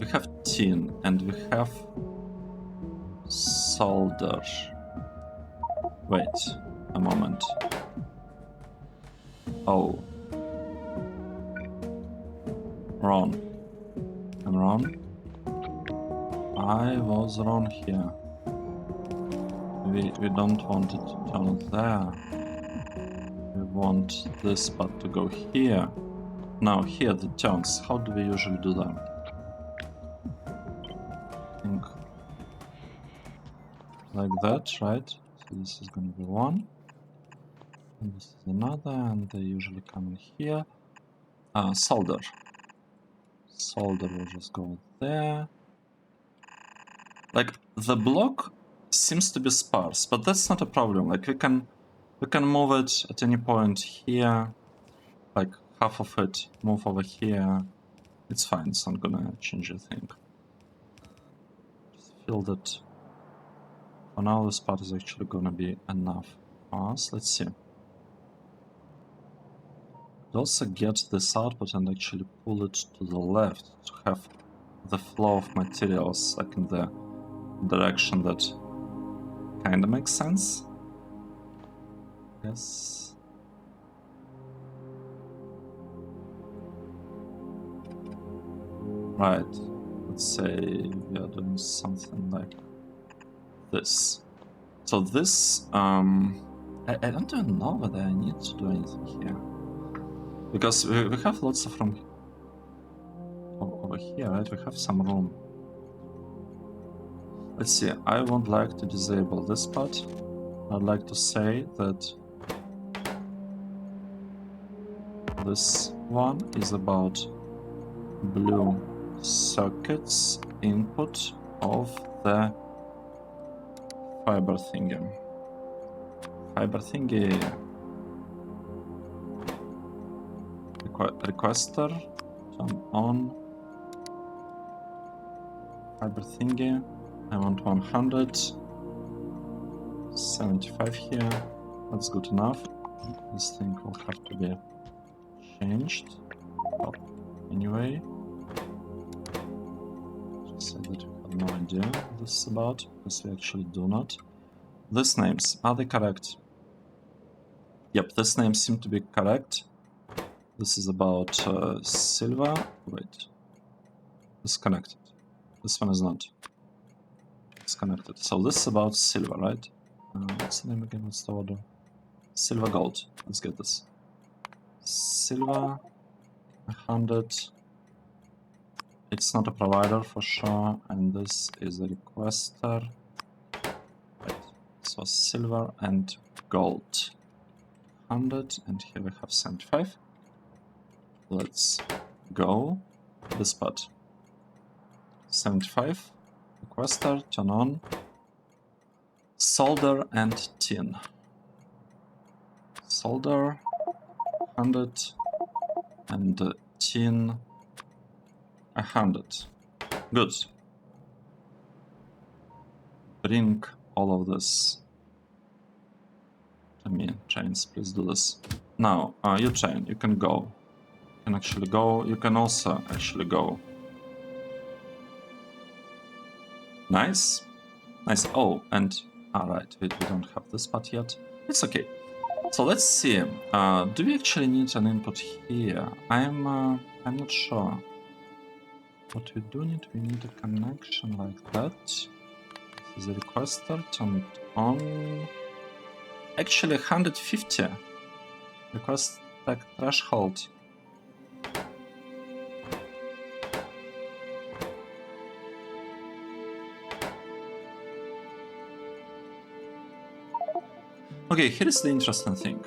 We have tin and we have solder. Wait a moment. Oh. Wrong. I'm wrong. I was wrong here. We don't want it to turn there. We want this part to go here. Now here the turns. How do we usually do them? I think like that, right? So this is gonna be one. And this is another, and they usually come in here. Solder. Solder will just go there. Like the block seems to be sparse, but that's not a problem. Like we can move it at any point here, like half of it, move over here. It's fine, it's not gonna change a thing. Just feel that for now this part is actually gonna be enough for us. Let's see. We'll also get this output and actually pull it to the left to have the flow of materials like in the direction that kinda makes sense. Yes. Right. Let's say we are doing something like this. So this, I don't even know whether I need to do anything here. Because we have lots of room over here, right? We have some room. Let's see, I would like to disable this part. I'd like to say that this one is about blue circuits input of the fiber thingy. Fiber thingy requester, turn on fiber thingy. I want 175 here. That's good enough. This thing will have to be changed. Oh, anyway, just say that we have no idea what this is about, because we actually do not. These names, are they correct? Yep, these names seem to be correct. This is about silver. Wait, it's connected. This one is not. It's connected. So this is about silver, right? What's the name again? What's the order? Silver gold. Let's get this. Silver 100. It's not a provider for sure, and this is a requester. Right. So silver and gold. 100, and here we have 75. Let's go. This part. 75. Requester, turn on. Solder and tin. Solder 100 and tin 100. Good. Bring all of this to me. Chains, please do this. Now, you chain, you can go. You can actually go. You can also actually go. Nice. Nice. Oh, and alright, we don't have this part yet. It's okay. So let's see. Do we actually need an input here? I'm not sure. What we do need, we need a connection like that. This is a requester, turn it on. Actually 150. Request pack threshold. Okay, here is the interesting thing.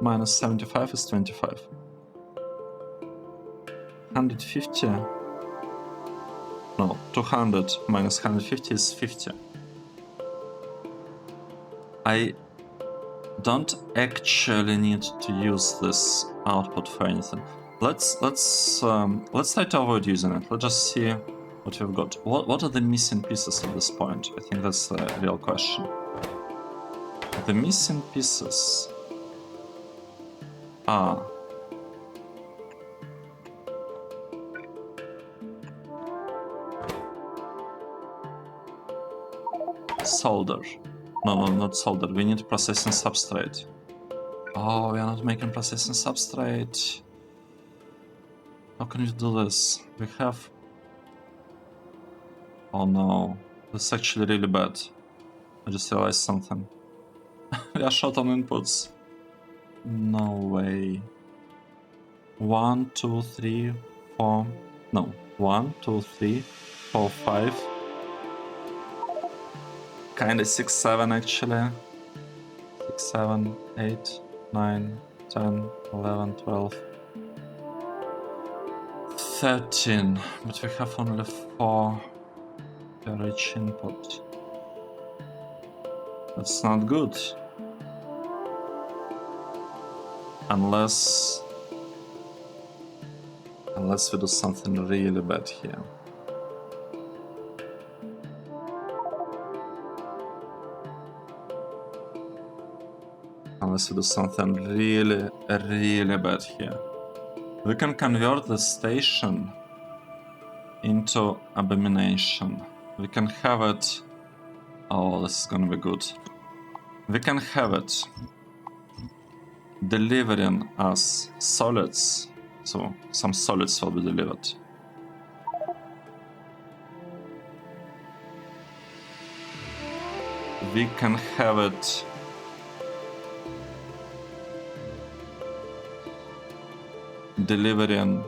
minus 75 is 25. 150. No, 200 minus 150 is 50. I don't actually need to use this output for anything. Let's try to avoid using it. Let's just see what we've got. What are the missing pieces at this point? I think that's the real question. The missing pieces are solder. No, not solder. We need processing substrate. Oh, we are not making processing substrate. How can we do this? We have... Oh no. This is actually really bad. I just realized something. We are short on inputs. No way. 1, 2, 3, 4... No. 1, 2, 3, 4, 5. Kinda 6, 7 actually. 6, 7, 8, 9, 10, 11, 12, 13. But we have only 4 per each input. That's not good. Unless we do something really bad here. Unless we do something really bad here. We can convert the station into abomination. We can have it... Oh, this is gonna be good. We can have it delivering us solids. So some solids will be delivered. We can have it delivering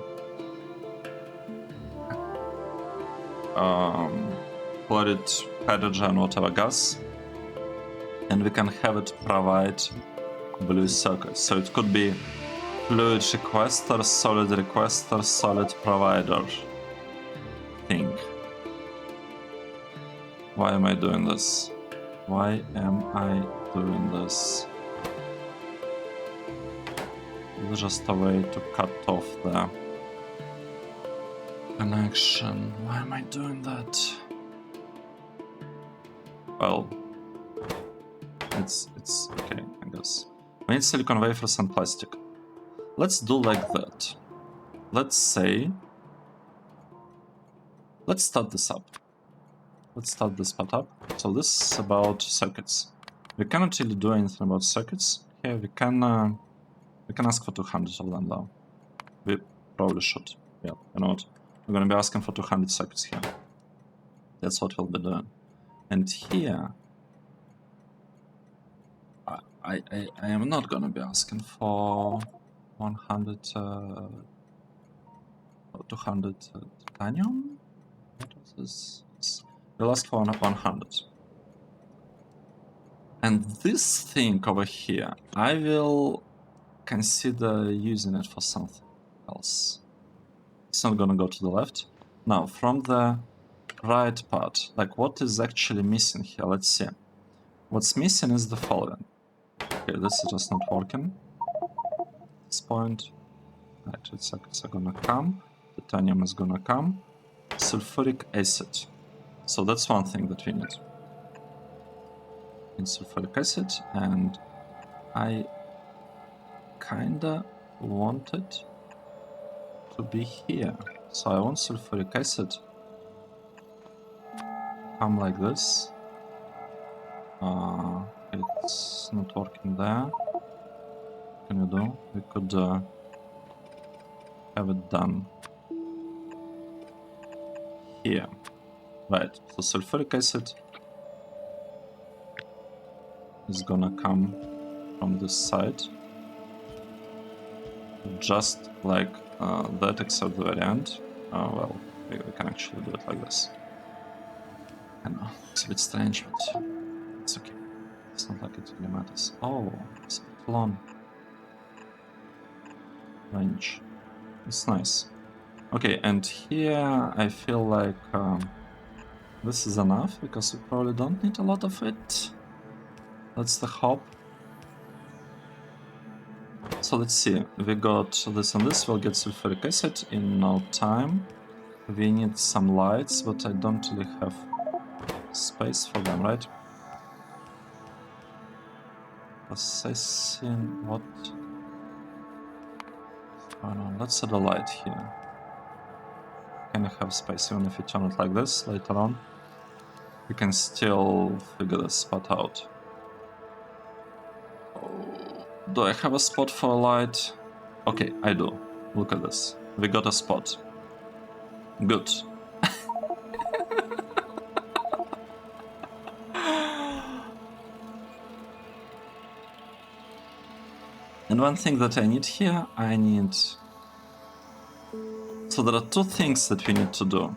fluid, hydrogen, whatever gas, and we can have it provide blue circuits. So it could be fluid requester, solid provider thing. Why am I doing this? Why am I doing this? It's just a way to cut off the connection. Why am I doing that? Well, it's okay, I guess. We need silicon wafers and plastic. Let's do like that. Let's say... Let's start this up. Let's start this part up. So this is about circuits. We cannot really do anything about circuits. Here we can ask for 200 of them though. We probably should. Yeah, you know what? We're gonna be asking for 200 circuits here. That's what we'll be doing. And here... I am not gonna be asking for 100... 200 titanium? What is this? We'll ask for 100. And this thing over here, I will consider using it for something else. It's not gonna go to the left. Now, from the right part, like what is actually missing here? Let's see. What's missing is the following. Okay, this is just not working. At this point, nitrate circuits are gonna come, titanium is gonna come, sulfuric acid. So that's one thing that we need. In sulfuric acid, and I kinda want it to be here. So I want sulfuric acid come like this. It's not working there. What can we do? We could have it done here. Right, so sulfuric acid is gonna come from this side. Just like that, except the variant. Well, we can actually do it like this. I know, it's a bit strange, but it's okay. It's not like it really matters. Oh, it's a bit long. range. It's nice. Okay, and here I feel like this is enough, because we probably don't need a lot of it. That's the hope. So let's see, we got this and this, we'll get sulfuric acid in no time. We need some lights, but I don't really have space for them, right? Processing, what? Oh no, let's add a light here. Can I have space even if you turn it like this later on? We can still figure this spot out. Oh, do I have a spot for a light? Okay, I do. Look at this. We got a spot. Good. And one thing that I need here, I need... So there are two things that we need to do.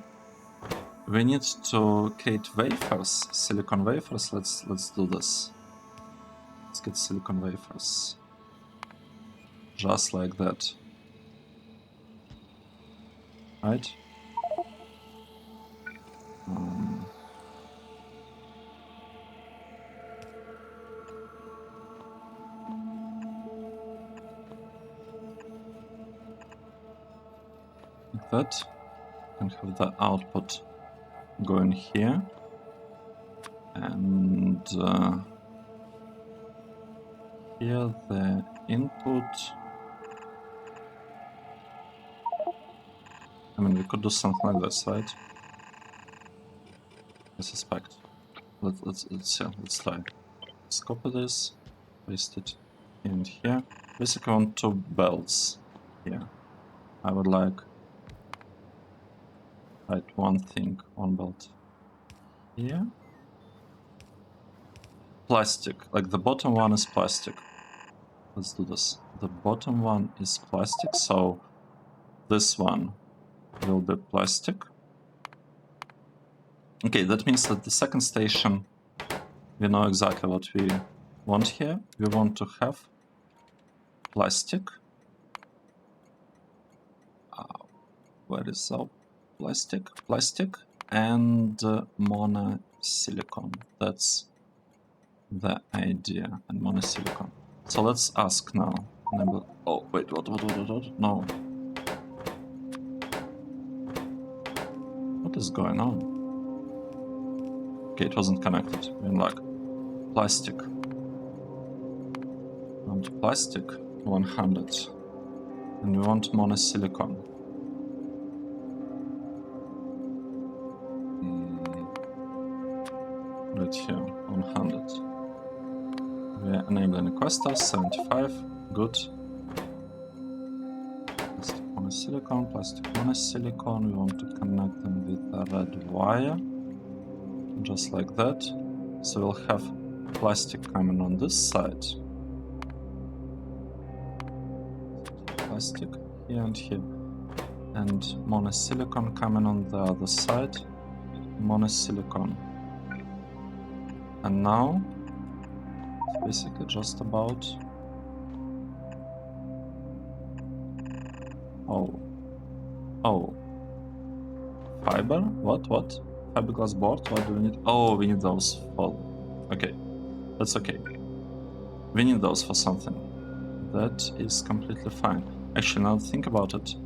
We need to create wafers, silicon wafers. Let's do this. Let's get silicon wafers. Just like that. Right? Like that. And have the output going here. And here the input. I mean, we could do something like this, right? I suspect. Let's try. Let's copy this, paste it in here. Basically, I want two belts here. I would like write one thing, one belt here. Plastic, like the bottom one is plastic. Let's do this. The bottom one is plastic, so this one will be plastic. Okay, that means that the second station, we know exactly what we want here. We want to have plastic. Where is our plastic? Plastic and monosilicon. That's the idea. And monosilicon. So let's ask now. Oh, wait, what? No. What is going on? Okay, it wasn't connected. We're like, plastic. We want plastic 100. And we want monosilicon. Right here, 100. We're enabling requesters, 75. Good. Plastic monosilicon. We want to connect them with a red wire. Just like that. So we'll have plastic coming on this side. Plastic here and here. And monosilicon coming on the other side. Monosilicon. And now it's basically just about... Oh. Fiber? What? Fiberglass board? Why do we need... Oh, we need those for... Okay. That's okay. We need those for something. That is completely fine. Actually, now think about it.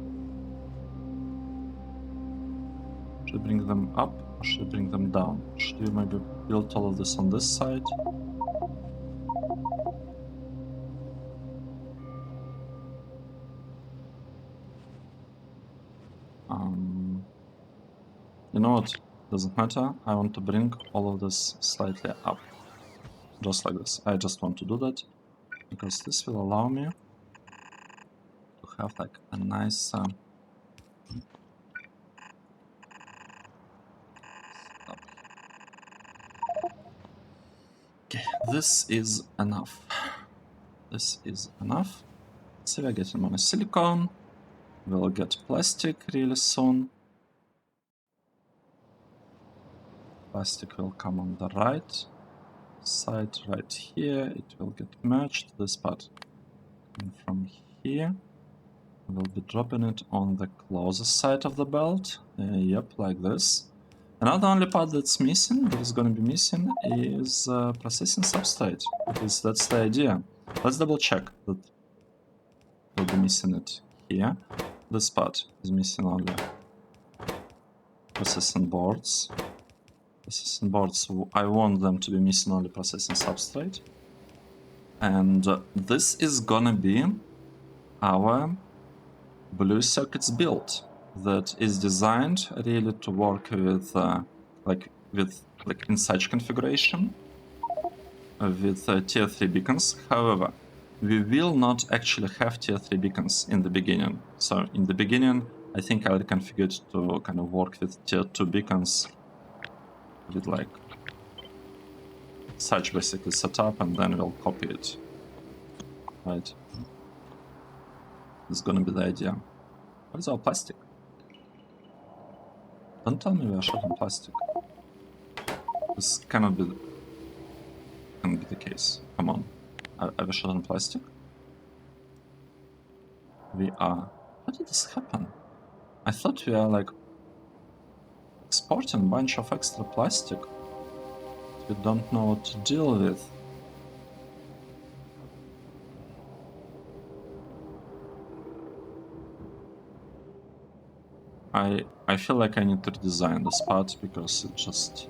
Should I bring them up or should I bring them down? Should we maybe build all of this on this side? You know what? Doesn't matter. I want to bring all of this slightly up. Just like this. I just want to do that because this will allow me to have like a nice okay, this is enough. This is enough. So we're getting monosilicon. We'll get plastic really soon. Plastic will come on the right side right here. It will get merged. This part coming from here. We'll be dropping it on the closest side of the belt. Yep, like this. And now the only part that's missing, that is going to be missing, is processing substrate. Because that's the idea. Let's double check that we'll be missing it here. This part is missing only processing boards. Processing boards, I want them to be missing only processing substrate. And this is gonna be our blue circuits build that is designed really to work with like in such configuration with tier 3 beacons. However, we will not actually have tier 3 beacons in the beginning. So in the beginning, I think I'll reconfigure it to kind of work with tier 2 beacons with like such basically setup, and then we'll copy it. Right? This is gonna be the idea. What is our plastic? Don't tell me we are short on plastic. This cannot be the case. Come on. Are we short on plastic? We are. How did this happen? I thought we are like exporting a bunch of extra plastic. We don't know what to deal with. I feel like I need to redesign this part because it's just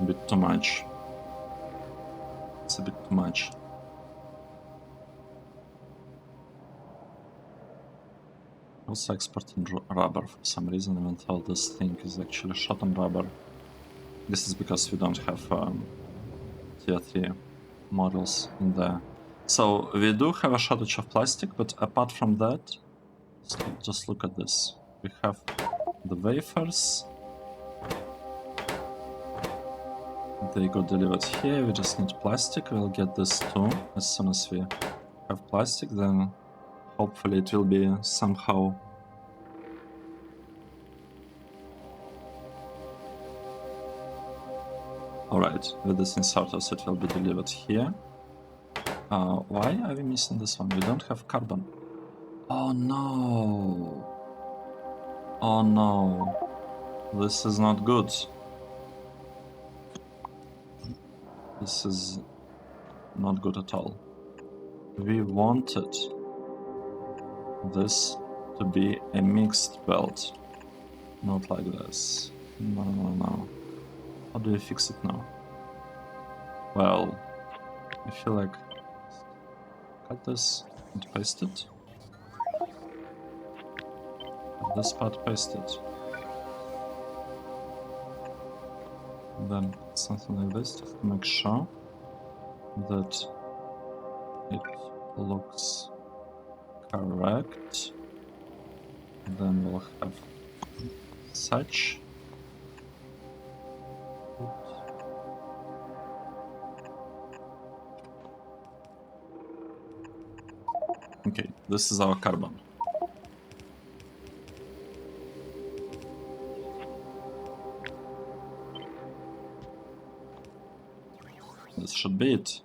a bit too much. It's a bit too much. Also exporting rubber for some reason, even though this thing is actually shot on rubber. This is because we don't have tier 3 models in there. So we do have a shortage of plastic, but apart from that, just look at this. We have the wafers. They got delivered here. We just need plastic. We'll get this too. As soon as we have plastic, then hopefully it will be somehow alright. With this inserters, it will be delivered here. Why are we missing this one? We don't have carbon. Oh no! Oh no! This is not good. This is not good at all. We wanted this to be a mixed belt, not like this. No. How do we fix it now? Well, I feel like cut this and paste it. This part, paste it. And then something like this, just to make sure that it looks correct. And then we'll have such. Okay, this is our carbon. This should be it.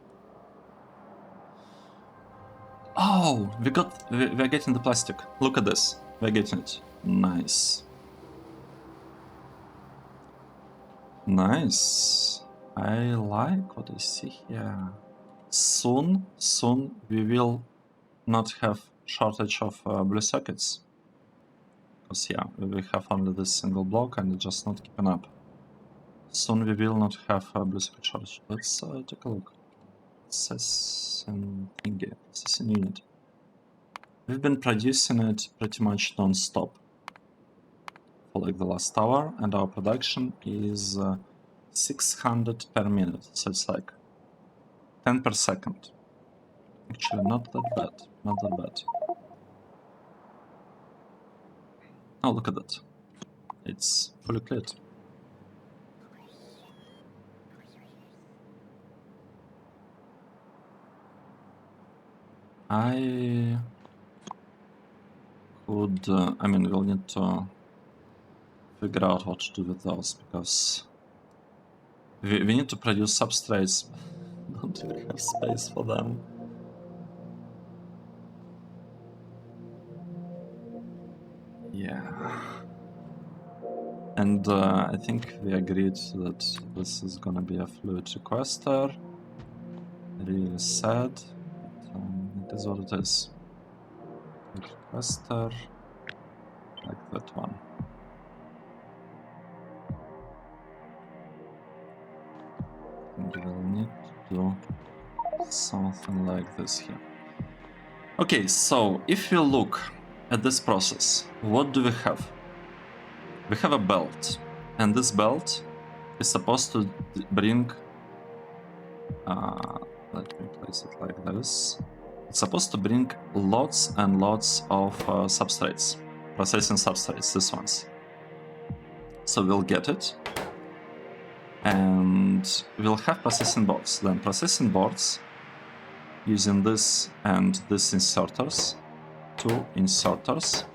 Oh, we're getting the plastic. Look at this. We're getting it. Nice. Nice. I like what I see here. Soon we will not have shortage of blue sockets. Because yeah, we have only this single block and it's just not keeping up. Soon we will not have a blue socket shortage. Let's take a look. Processing thingy, processing unit. We've been producing it pretty much non-stop for like the last hour, and our production is 600 per minute, so it's like 10 per second. Actually, not that bad, not that bad. Oh, look at that. It's fully cleared. I could, I mean, we'll need to figure out what to do with those, because we need to produce substrates. Don't really have space for them. And I think we agreed that this is gonna be a fluid requester. Really sad, but it is what it is. Fluid requester, like that one. And we'll need to do something like this here. Okay, so if you look at this process, what do we have? We have a belt, and this belt is supposed to bring, let me place it like this. It's supposed to bring lots and lots of substrates, processing substrates, these ones. So we'll get it, and we'll have processing boards. Then processing boards using this and this inserters, two inserters.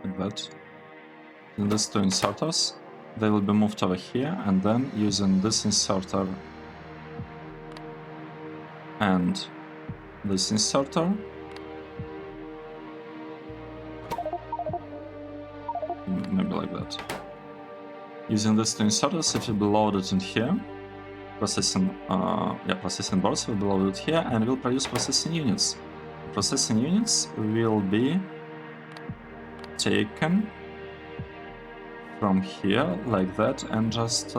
Like that. In these two inserters, they will be moved over here, and then using this inserter and this inserter, maybe like that. Using these two inserters, it will be loaded in here. Processing boards will be loaded here, and will produce processing units. Processing units will be taken from here like that and just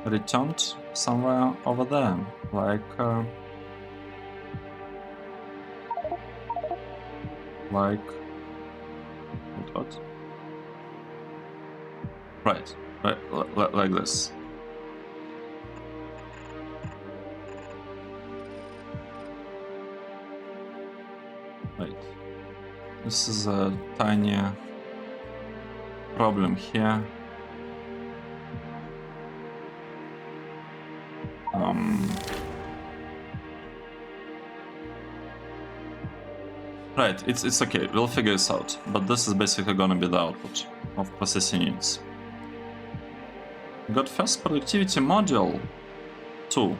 returned somewhere over there, like what? Right, like this. Right. This is a tiny problem here. Right, it's okay, we'll figure this out, but this is basically gonna be the output of processing units. We got first productivity module 2.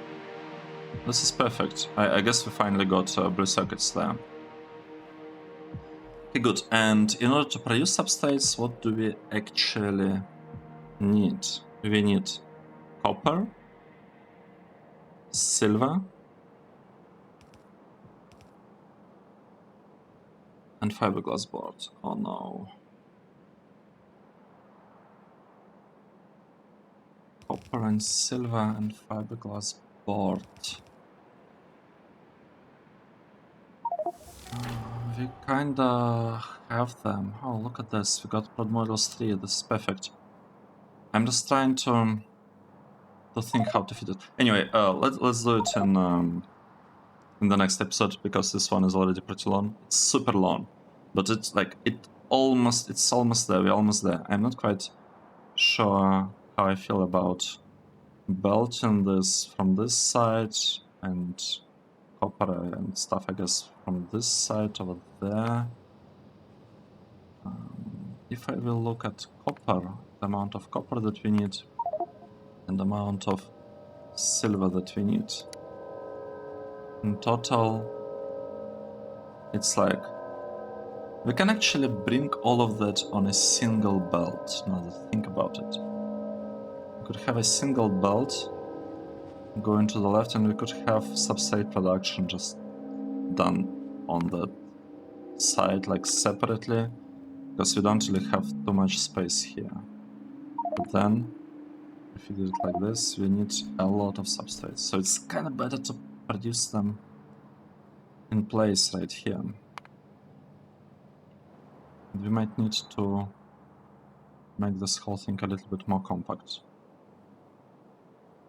This is perfect. I guess we finally got blue circuits there. Okay, good. And in order to produce substrates, what do we actually need? We need copper, silver, and fiberglass board. Oh no. Copper and silver and fiberglass board. We kinda have them. Oh, look at this. We got prod modules 3. This is perfect. I'm just trying to think how to fit it. Anyway, let's do it in the next episode, because this one is already pretty long. It's super long, but it's like it's almost there. We're almost there. I'm not quite sure how I feel about belting this from this side and copper and stuff, I guess, from this side over there. If I will look at copper, the amount of copper that we need and the amount of silver that we need, in total, it's like we can actually bring all of that on a single belt. Now that I think about it, we could have a single belt going to the left, and we could have substrate production just done on the side, like separately, because we don't really have too much space here. But then, if we do it like this, we need a lot of substrates, so it's kind of better to produce them in place right here. We might need to make this whole thing a little bit more compact.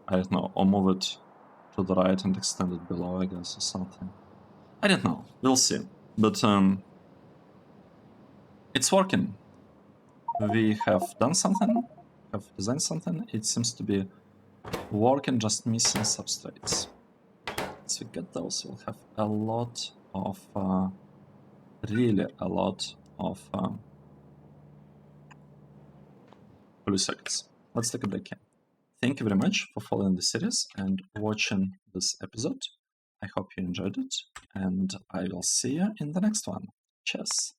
I don't know, or move it to the right and extend it below, I guess, or something. I don't know, we'll see. But it's working. We have done something, have designed something. It seems to be working, just missing substrates. Once we get those, we'll have a lot of, really a lot of blue circuits. Let's take a break here. Thank you very much for following the series and watching this episode. I hope you enjoyed it, and I will see you in the next one. chess.